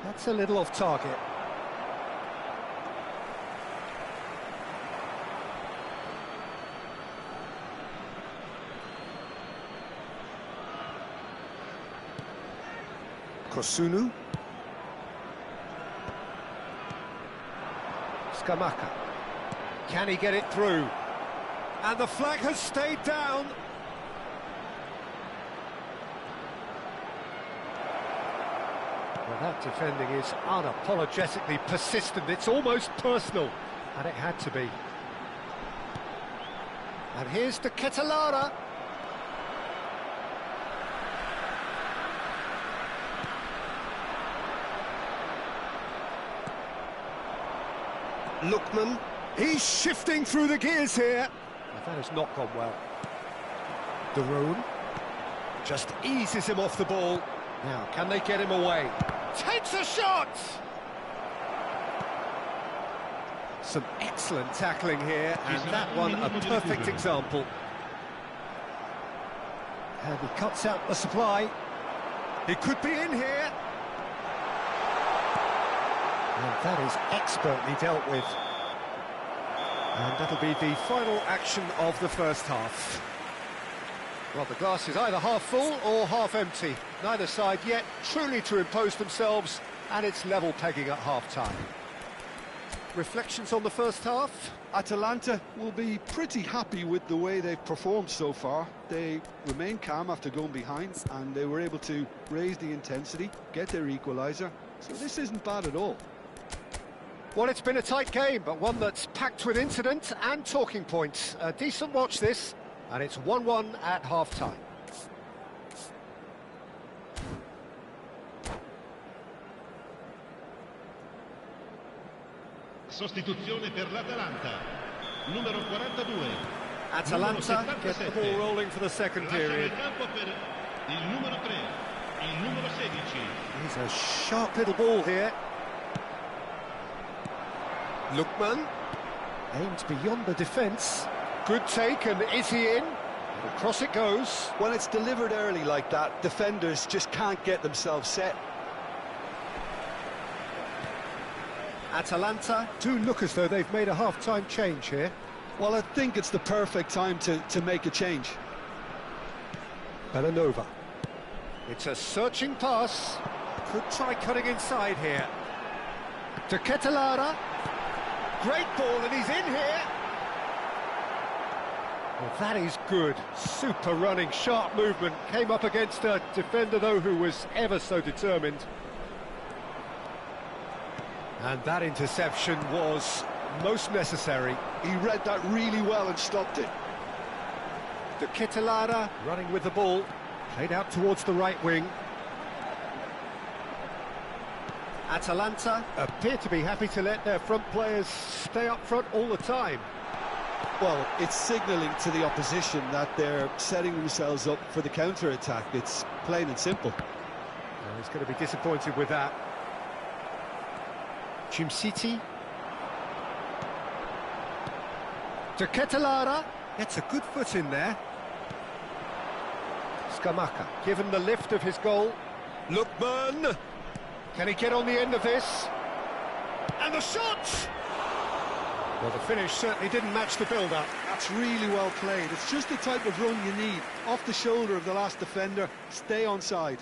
That's a little off target. Kosunu. Scamacca. Can he get it through? And the flag has stayed down. Well, that defending is unapologetically persistent. It's almost personal, and it had to be. And here's to Ketelara. Lookman, he's shifting through the gears here. That has not gone well. Darun just eases him off the ball. Now, can they get him away? Takes a shot! Some excellent tackling here, and that one a perfect example. And he cuts out the supply. He could be in here. And that is expertly dealt with. And that'll be the final action of the first half. Well, the glass is either half full or half empty. Neither side yet truly to impose themselves, and it's level pegging at half-time. Reflections on the first half? Atalanta will be pretty happy with the way they've performed so far. They remained calm after going behind, and they were able to raise the intensity, get their equaliser. So this isn't bad at all. Well, it's been a tight game, but one that's packed with incident and talking points. A decent watch this, and it's 1-1 at half-time. Sostituzione per l'Atalanta. Numero 42. Atalanta get the ball rolling for the second period. Lascia il campo per il numero 3, il numero 16. He's a sharp little ball here. Lookman aims beyond the defence. Good take, and is he in? Across it goes. When it's delivered early like that, defenders just can't get themselves set. Atalanta do look as though they've made a half-time change here. Well, I think it's the perfect time to make a change. Belanova. It's a searching pass. Could try cutting inside here. To Ketelara. Great ball, and he's in here. Well, that is good. Super running, sharp movement. Came up against a defender, though, who was ever so determined. And that interception was most necessary. He read that really well and stopped it. De Ketelara running with the ball. Played out towards the right wing. Atalanta appear to be happy to let their front players stay up front all the time. Well, it's signalling to the opposition that they're setting themselves up for the counter-attack. It's plain and simple. Well, he's going to be disappointed with that. City. To Ketelara. Gets a good foot in there. Scamacca, given the lift of his goal. Lookman. Can he get on the end of this? And the shot! Well, the finish certainly didn't match the build-up. That's really well played. It's just the type of run you need. Off the shoulder of the last defender, stay onside.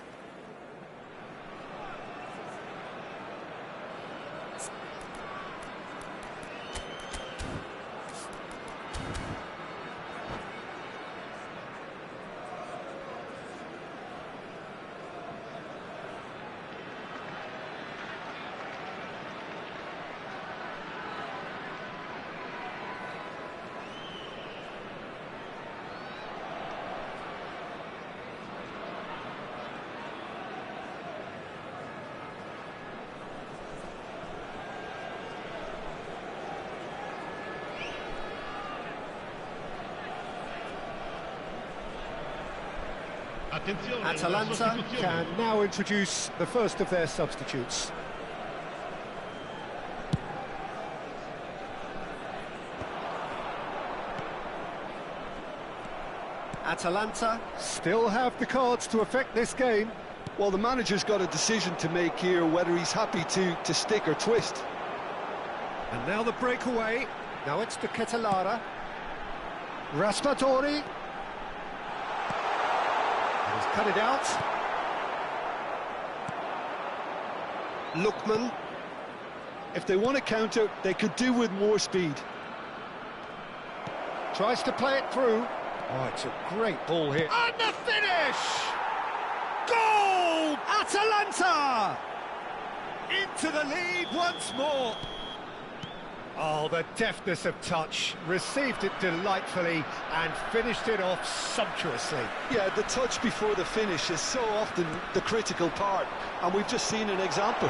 Atalanta can now introduce the first of their substitutes. Atalanta still have the cards to affect this game. Well, the manager's got a decision to make here, whether he's happy to stick or twist. And now the breakaway. Now it's to Ketelara. Raspadori. He's cut it out. Lookman. If they want to counter, they could do with more speed. Tries to play it through. Oh, it's a great ball here. And the finish! Goal! Atalanta! Into the lead once more. Oh, the deftness of touch. Received it delightfully and finished it off sumptuously. Yeah, the touch before the finish is so often the critical part, and we've just seen an example.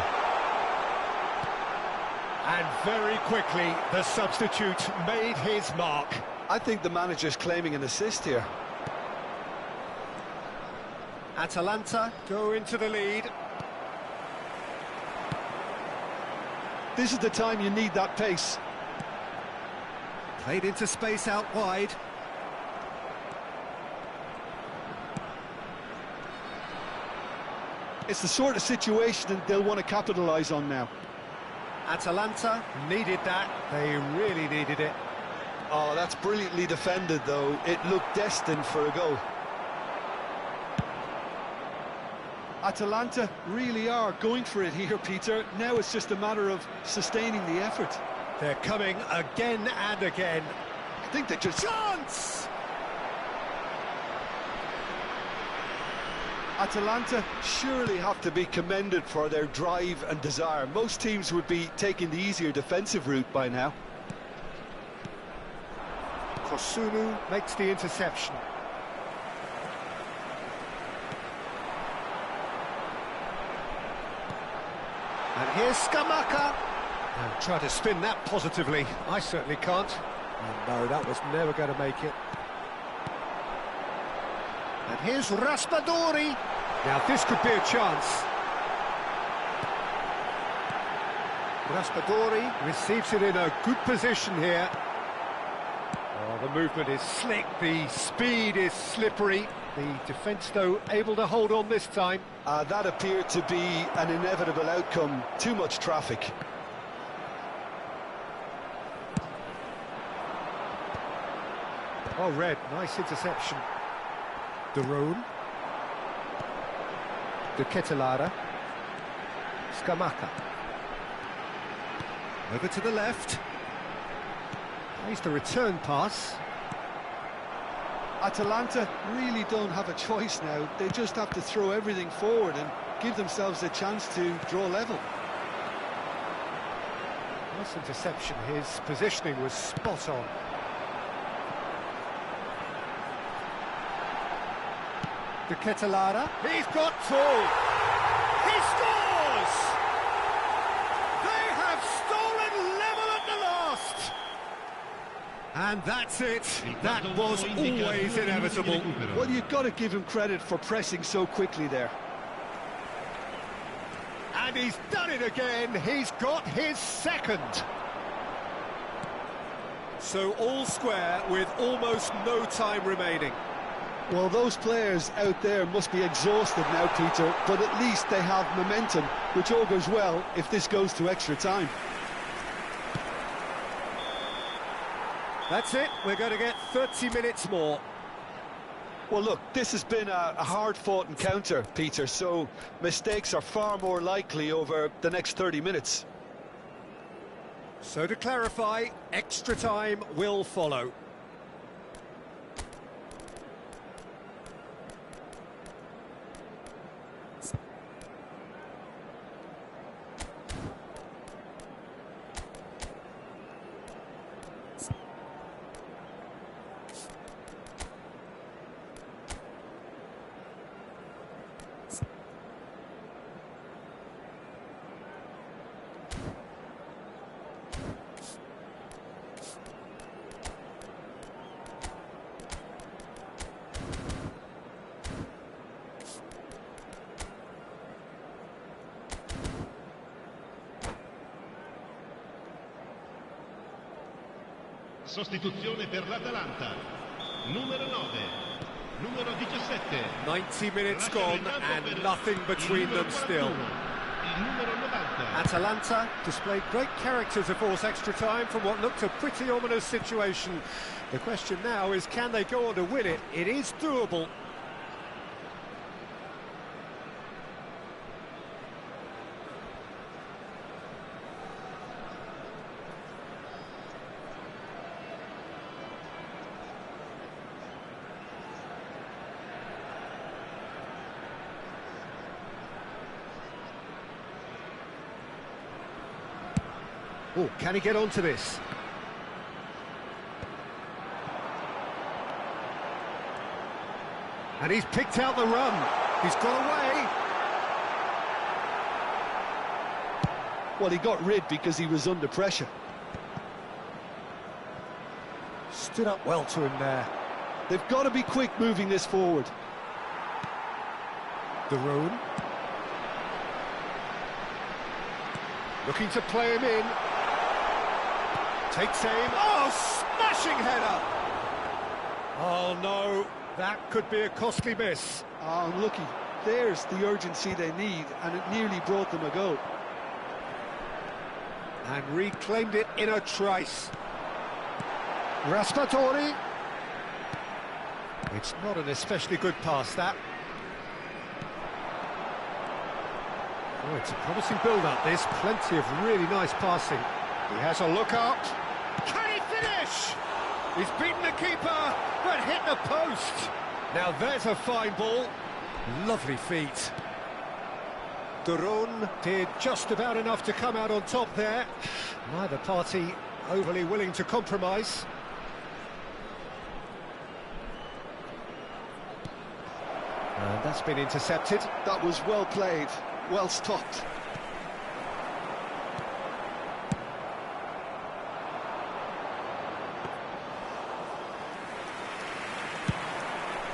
And very quickly, the substitute made his mark. I think the manager's claiming an assist here. Atalanta go into the lead. This is the time you need that pace. Played into space out wide. It's the sort of situation that they'll want to capitalise on now. Atalanta needed that. They really needed it. Oh, that's brilliantly defended, though. It looked destined for a goal. Atalanta really are going for it here, Peter. Now it's just a matter of sustaining the effort. They're coming again and again. I think they just... Chance! Atalanta surely have to be commended for their drive and desire. Most teams would be taking the easier defensive route by now. Kosunu makes the interception. And here's Scamacca. And try to spin that positively. I certainly can't. Oh, no, that was never going to make it. And here's Raspadori. Now this could be a chance. Raspadori receives it in a good position here. Oh, the movement is slick, the speed is slippery. The defence, though, able to hold on this time. That appeared to be an inevitable outcome. Too much traffic. Oh, Red, nice interception. De Roon. De Ketelaere. Scamacca. Over to the left. Plays the return pass. Atalanta really don't have a choice now. They just have to throw everything forward and give themselves a chance to draw level. Nice interception. His positioning was spot on. De Ketelaere. He's got two. He scores! They have stolen level at the last. And that's it. That was always inevitable. Well, you've got to give him credit for pressing so quickly there. And he's done it again. He's got his second. So all square with almost no time remaining. Well, those players out there must be exhausted now, Peter, but at least they have momentum, which all goes well if this goes to extra time. That's it. We're going to get 30 minutes more. Well, look, this has been a hard-fought encounter, Peter, so mistakes are far more likely over the next 30 minutes. So to clarify, extra time will follow. Sostituzione per l'Atalanta. Numero 9. Numero 17. 90 minutes gone and nothing between them still. Il numero 90. Atalanta displayed great character to force extra time from what looked a pretty ominous situation. The question now is, can they go on to win it? It is doable. Oh, can he get onto this? And he's picked out the run. He's got away. Well, he got rid because he was under pressure. Stood up well to him there. They've got to be quick moving this forward. De Roon. Looking to play him in. Takes aim. Oh, smashing header! Oh no, that could be a costly miss. Oh, unlucky. There's the urgency they need, and it nearly brought them a goal. And reclaimed it in a trice. Raspadori. It's not an especially good pass, that. Oh, it's a promising build-up, this. Plenty of really nice passing. He has a look out. Can he finish? He's beaten the keeper, but hit the post. Now there's a fine ball. Lovely feet. De Roon did just about enough to come out on top there. Neither party overly willing to compromise. And that's been intercepted. That was well played, well stopped.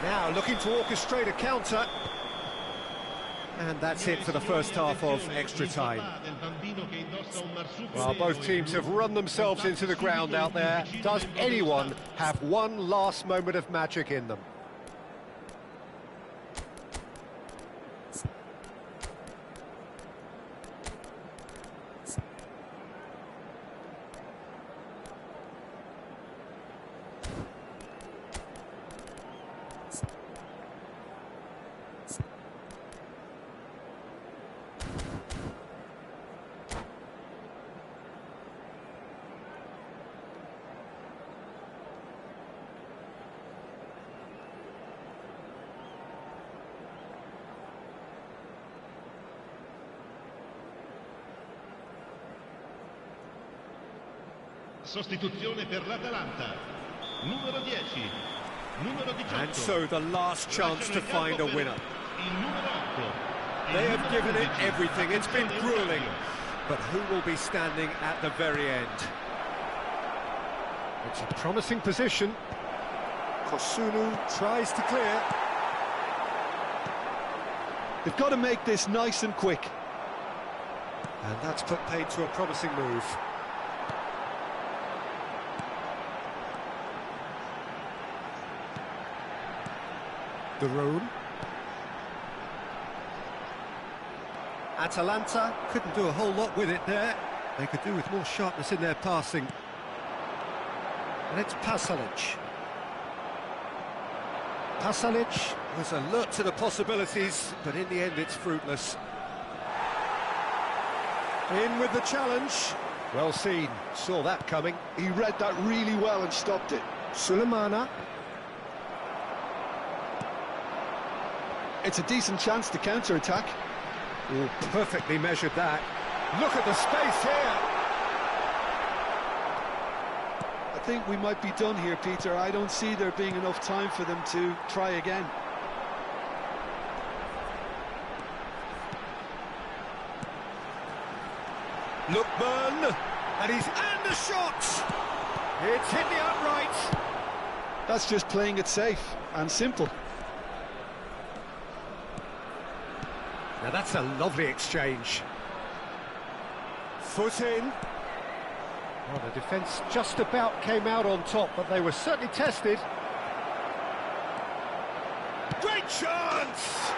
Now looking to orchestrate a counter. And that's it for the first half of extra time. Well, both teams have run themselves into the ground out there. Does anyone have one last moment of magic in them? Sostituzione per l'Atalanta. Numero 10. Numero 18. And so the last chance to find a winner. Il numero 8. They have given it everything. It's been grueling. But who will be standing at the very end? It's a promising position. Kosunu tries to clear. They've got to make this nice and quick. And that's put paid to a promising move. De Roon. Atalanta couldn't do a whole lot with it there. They could do with more sharpness in their passing. And it's Pasalic. Pasalic was alert to the possibilities, but in the end it's fruitless. In with the challenge. Well seen, saw that coming. He read that really well and stopped it. Sulemana. It's a decent chance to counter-attack. Oh, perfectly measured that. Look at the space here. I think we might be done here, Peter. I don't see there being enough time for them to try again. Lookman, and the shot. It's hit the upright. That's just playing it safe and simple. Now that's a lovely exchange. Foot in. Well, the defence just about came out on top, but they were certainly tested. Great chance!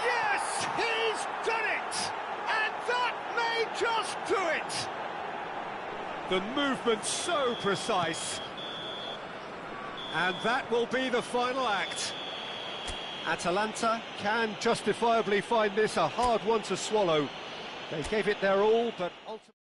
Yes, he's done it! And that may just do it! The movement so precise. And that will be the final act. Atalanta can justifiably find this a hard one to swallow. They gave it their all, but ultimately...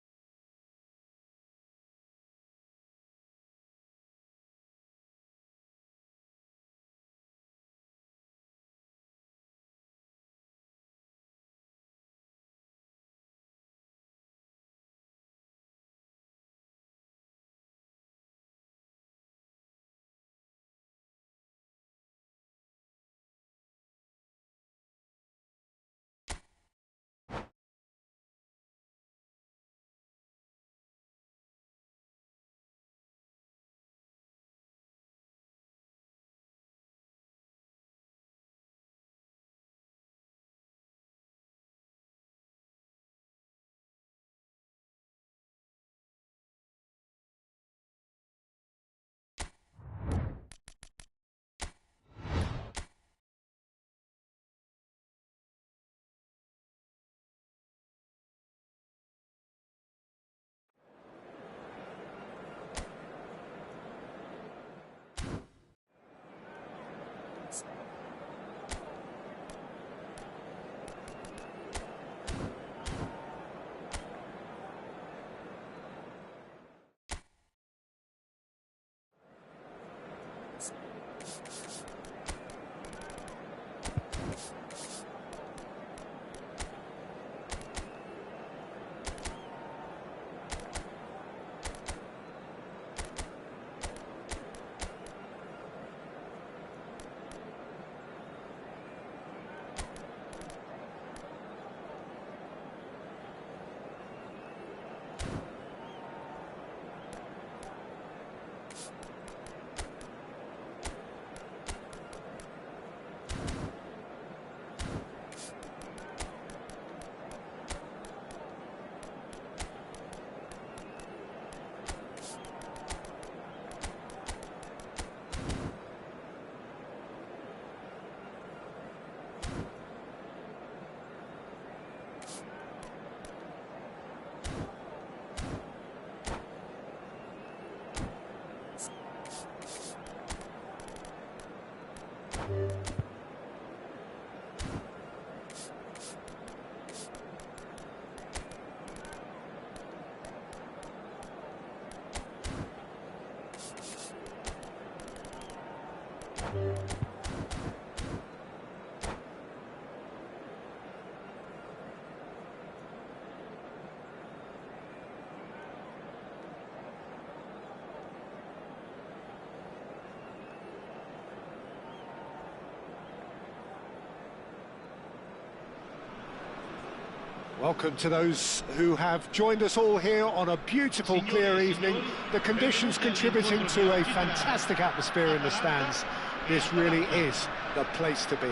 Welcome to those who have joined us all here on a beautiful, clear evening. The conditions contributing to a fantastic atmosphere in the stands. This really is the place to be.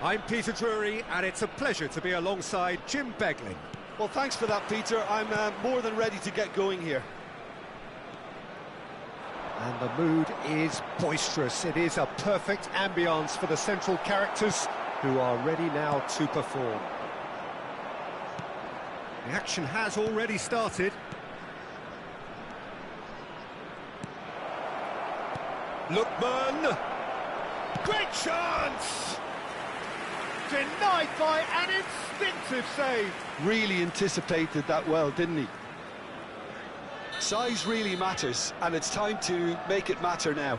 I'm Peter Drury, and it's a pleasure to be alongside Jim Beglin. Well, thanks for that, Peter. I'm more than ready to get going here. And the mood is boisterous. It is a perfect ambience for the central characters who are ready now to perform. The action has already started. Lookman! Great chance! Denied by an instinctive save. Really anticipated that well, didn't he? Size really matters, and it's time to make it matter now.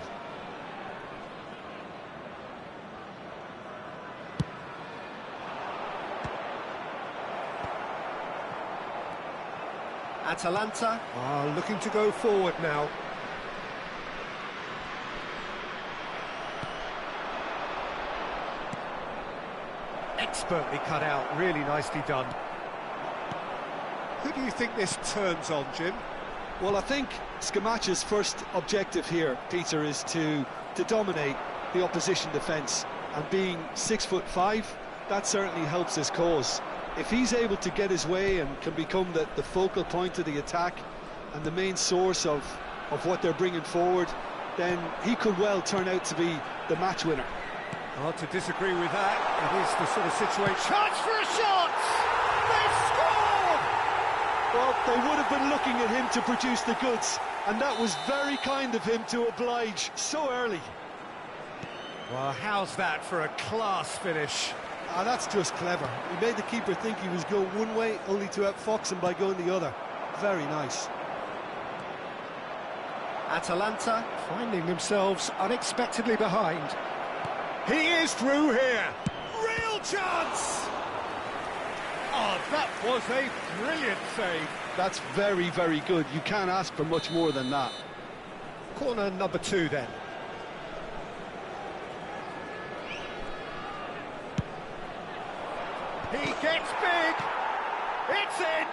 Atalanta are looking to go forward now. Expertly cut out, really nicely done. Who do you think this turns on, Jim? Well, I think Scamacca's first objective here, Peter, is to dominate the opposition defence. And being 6'5", that certainly helps his cause. If he's able to get his way and can become the focal point of the attack and the main source of what they're bringing forward, then he could well turn out to be the match winner. Hard to disagree with that. It is the sort of situation. Chance for a shot! They score! Well, they would have been looking at him to produce the goods, and that was very kind of him to oblige so early. Well, how's that for a class finish? Ah, that's just clever. He made the keeper think he was going one way, only to outfox him by going the other. Very nice. Atalanta finding themselves unexpectedly behind. He is through here. Real chance! Oh, that was a brilliant save. That's very, very good. You can't ask for much more than that. Corner number 2 then. He gets big. It's in.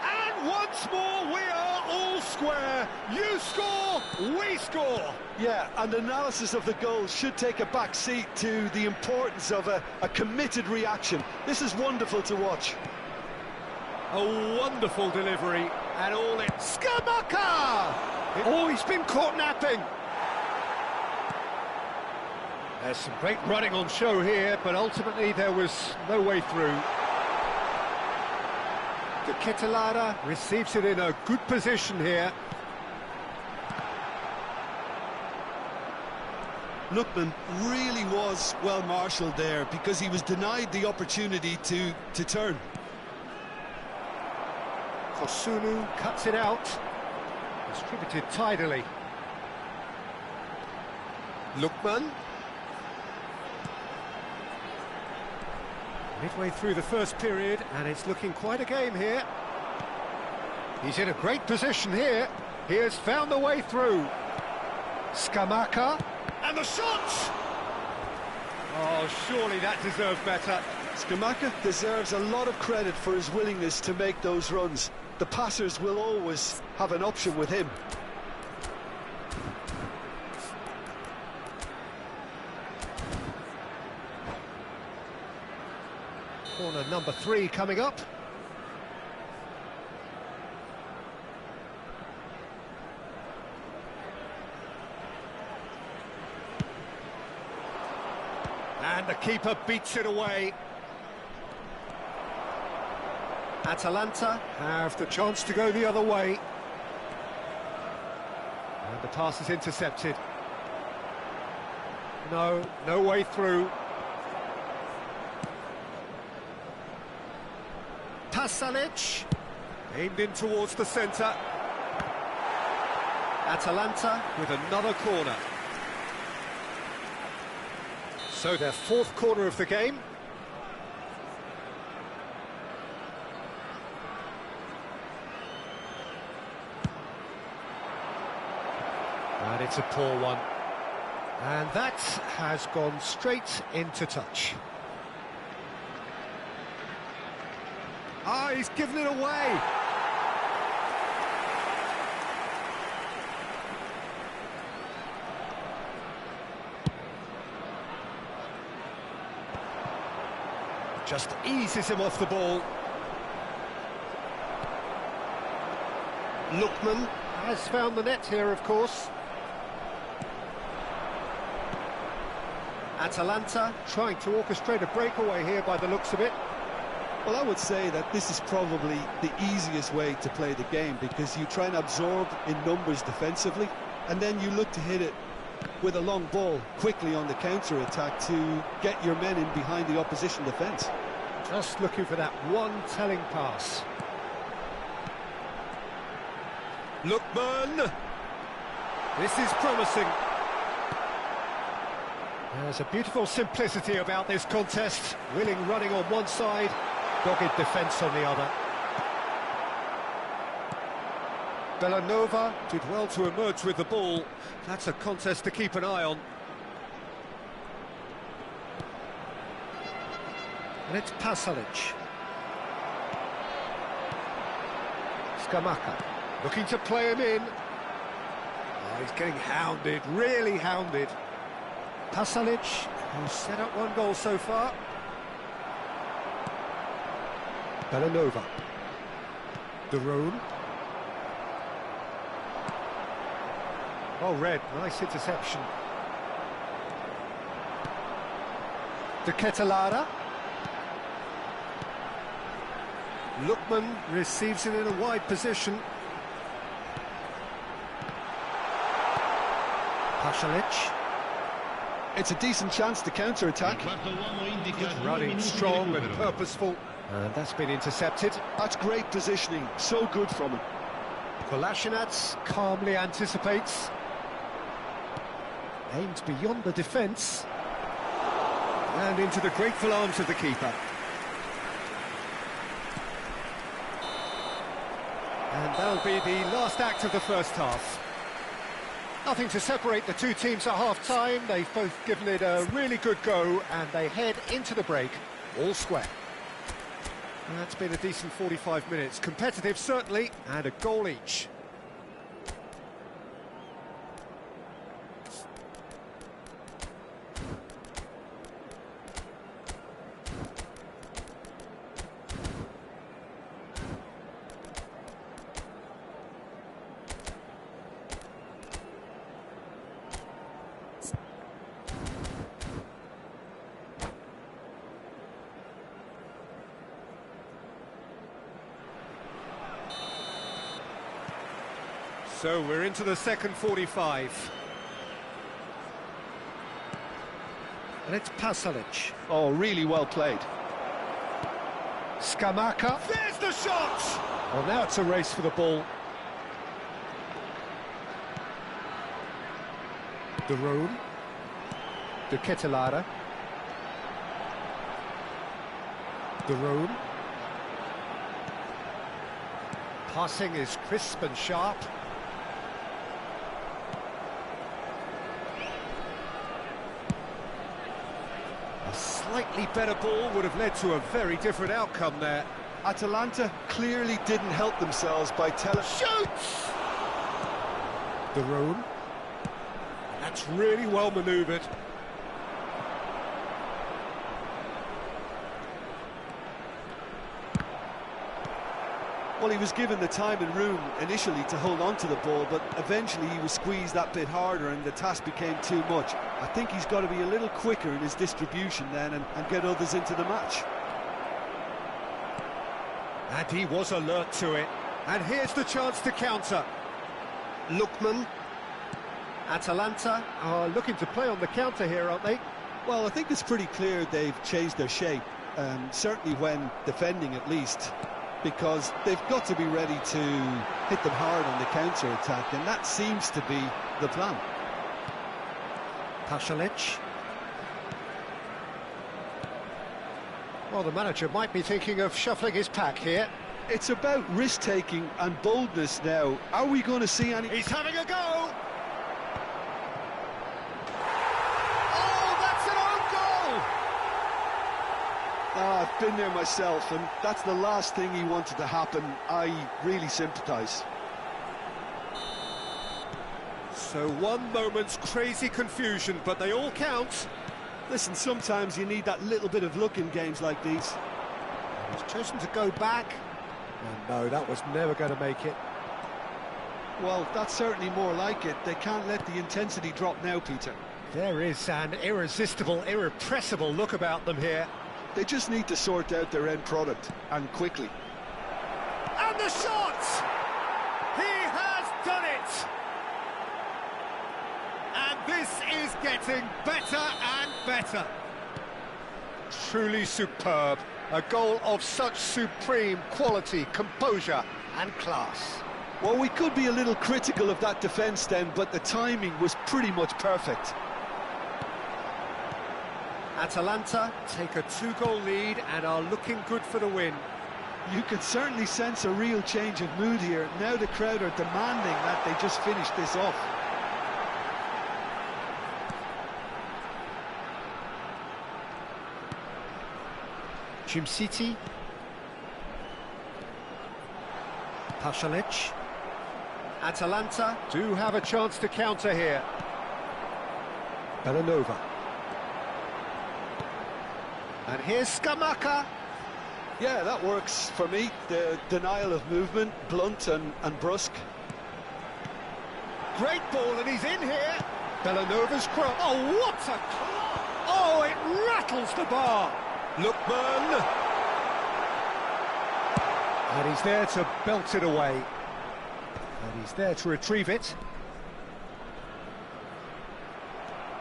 And once more, we are all square. You score, we score. Yeah, and analysis of the goal should take a back seat to the importance of a committed reaction. This is wonderful to watch. A wonderful delivery, and all it... Scamacca! Oh, he's been caught napping. There's some great running on show here, but ultimately there was no way through. De Ketelaere Receives it in a good position here. Lookman really was well marshalled there because he was denied the opportunity to turn. Kosunu cuts it out. Distributed tidily. Lookman. Midway through the first period, and it's looking quite a game here. He's in a great position here. He has found the way through. Scamacca. And the shot! Oh, surely that deserved better. Scamacca deserves a lot of credit for his willingness to make those runs. The passers will always have an option with him. Corner number 3 coming up. And the keeper beats it away. Atalanta have the chance to go the other way. And the pass is intercepted. No way through. Pasalic, Aimed in towards the centre. Atalanta with another corner. So their 4th corner of the game. And it's a poor one. And that has gone straight into touch. Ah, he's given it away. Just eases him off the ball. Lookman has found the net here, of course. Atalanta trying to orchestrate a breakaway here by the looks of it. Well, I would say that this is probably the easiest way to play the game, because you try and absorb in numbers defensively, and then you look to hit it with a long ball quickly on the counter-attack to get your men in behind the opposition defence. Just looking for that one telling pass. Lookman. This is promising. There's a beautiful simplicity about this contest. Willing running on one side, dogged defence on the other. Bellanova did well to emerge with the ball. That's a contest to keep an eye on. And it's Pasalic. Scamacca looking to play him in. Oh, he's getting hounded, really hounded. Pasalic, who's set up one goal so far. Bellanova. Darone. Oh, Red, nice interception. De Ketelaere. Lookman receives it in a wide position. Pasalic. It's a decent chance to counter-attack. Running strong and purposeful. And that's been intercepted. That's great positioning, so good from him. Kolasinac calmly anticipates. Aimed beyond the defence. And into the grateful arms of the keeper. And that'll be the last act of the first half. Nothing to separate the two teams at half-time. They've both given it a really good go, and they head into the break all square. And that's been a decent 45 minutes. Competitive, certainly, and a goal each. So we're into the second 45. And it's Pasalic. Oh, really well played. Scamacca. There's the shot! Well, now it's a race for the ball. Darone. De Ketelaere. De Roon. Passing is crisp and sharp. A slightly better ball would have led to a very different outcome there. Atalanta clearly didn't help themselves by telling... Shoots! De Roon. That's really well manoeuvred. Well, he was given the time and room initially to hold on to the ball, but eventually he was squeezed that bit harder and the task became too much. I think he's got to be a little quicker in his distribution then and get others into the match. And he was alert to it. And here's the chance to counter. Lookman. Atalanta are looking to play on the counter here, aren't they? Well, I think it's pretty clear they've changed their shape, certainly when defending at least, because they've got to be ready to hit them hard on the counter-attack, and that seems to be the plan. Pasalic. Well, the manager might be thinking of shuffling his pack here. It's about risk-taking and boldness now. Are we going to see any... He's having a go! Oh, that's an own goal! I've been there myself, and that's the last thing he wanted to happen. I really sympathise. So one moment's crazy confusion, but they all count. Listen, sometimes you need that little bit of luck in games like these. He's chosen to go back. And no, that was never going to make it. Well, that's certainly more like it. They can't let the intensity drop now, Peter. There is an irresistible, irrepressible look about them here. They just need to sort out their end product, and quickly. And the shot! He has done it! And this is getting better and better. Truly superb. A goal of such supreme quality, composure and class. Well, we could be a little critical of that defence then, but the timing was pretty much perfect. Atalanta take a 2-goal lead and are looking good for the win. You could certainly sense a real change of mood here. Now the crowd are demanding that they just finish this off. City. Pasalic. Atalanta do have a chance to counter here. Bellanova. And here's Scamacca. Yeah, that works for me. The denial of movement, blunt and brusque. Great ball, and he's in here. Bellanova's cross. Oh, what a... Oh, it rattles the bar. Lookman. And he's there to belt it away. And he's there to retrieve it.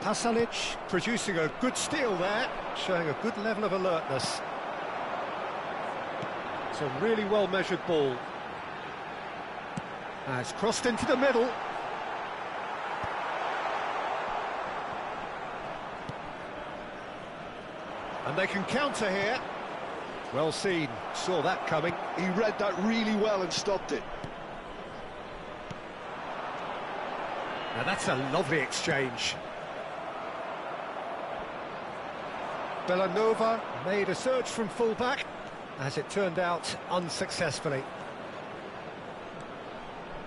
Pasalic producing a good steal there, showing a good level of alertness. It's a really well-measured ball. It's crossed into the middle. And they can counter here. Well seen, saw that coming. He read that really well and stopped it. Now that's a lovely exchange. Bellanova made a search from full-back, as it turned out unsuccessfully.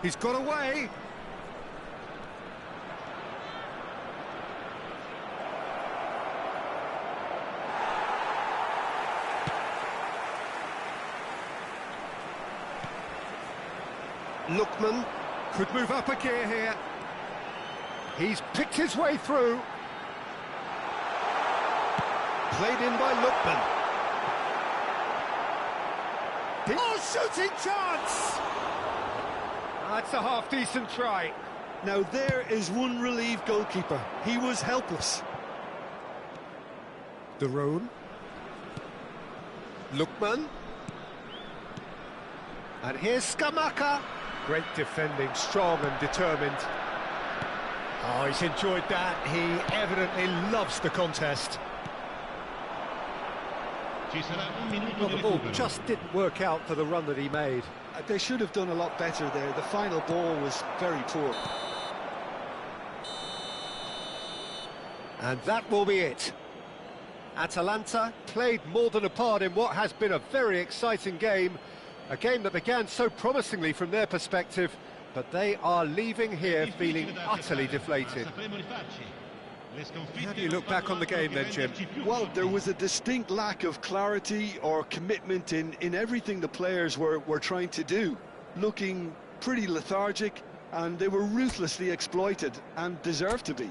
He's got away. Lookman could move up a gear here. He's picked his way through. Played in by Lookman. Oh, shooting chance! That's a half-decent try. Now there is one relieved goalkeeper. He was helpless. De Roon. Lookman. And here's Scamacca. Great defending, strong and determined. Oh, he's enjoyed that. He evidently loves the contest. Ci sarà un minuto Well, di the ball recupero. just didn't work out for the run that he made. They should have done a lot better there. The final ball was very poor. And that will be it. Atalanta played more than a part in what has been a very exciting game. A game that began so promisingly from their perspective, but they are leaving here feeling utterly deflated. How do you look back on the game then, Jim? Well, there was a distinct lack of clarity or commitment in everything the players were trying to do. Looking pretty lethargic, and they were ruthlessly exploited and deserved to be.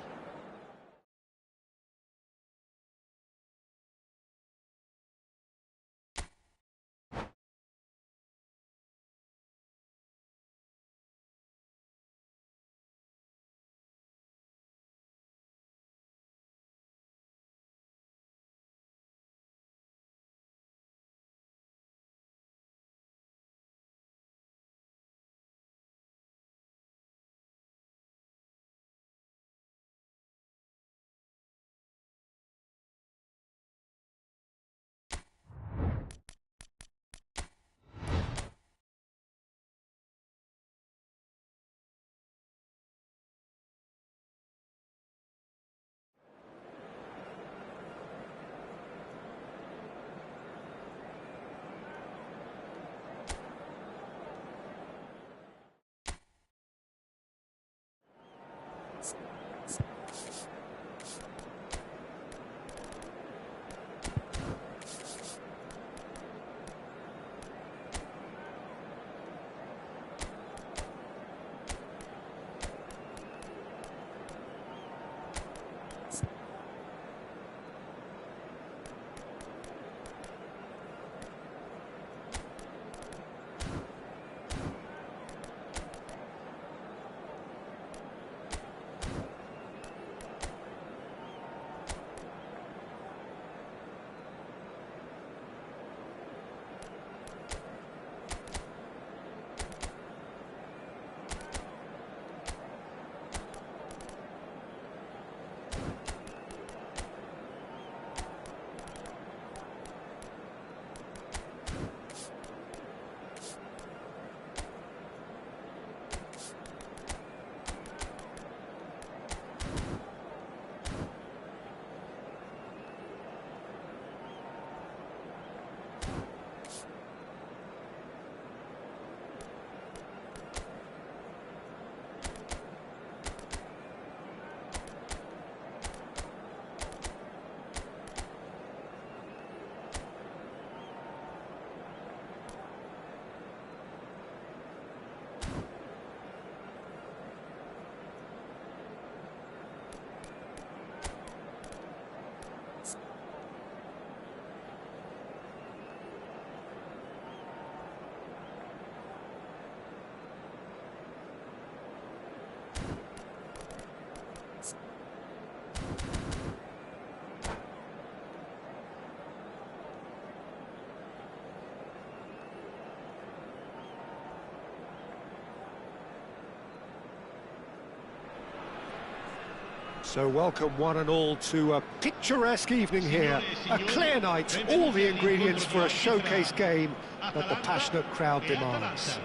So welcome one and all to a picturesque evening here, a clear night, all the ingredients for a showcase game that the passionate crowd demands.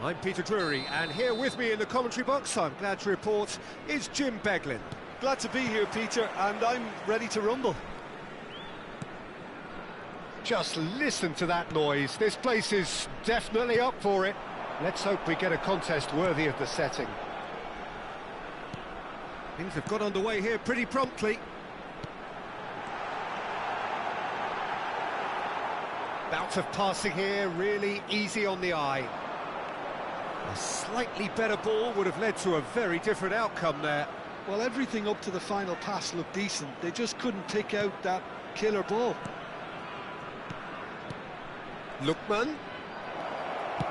I'm Peter Drury, and here with me in the commentary box, I'm glad to report, is Jim Beglin. Glad to be here, Peter, and I'm ready to rumble. Just listen to that noise. This place is definitely up for it. Let's hope we get a contest worthy of the setting. Things have got underway here pretty promptly. Bout of passing here, really easy on the eye. A slightly better ball would have led to a very different outcome there. Well, everything up to the final pass looked decent. They just couldn't pick out that killer ball. Lookman.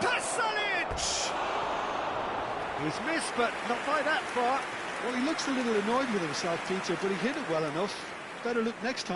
Pasalic! He's missed, but not by that far. Well, he looks a little annoyed with himself, Peter, but he hit it well enough. Better look next time.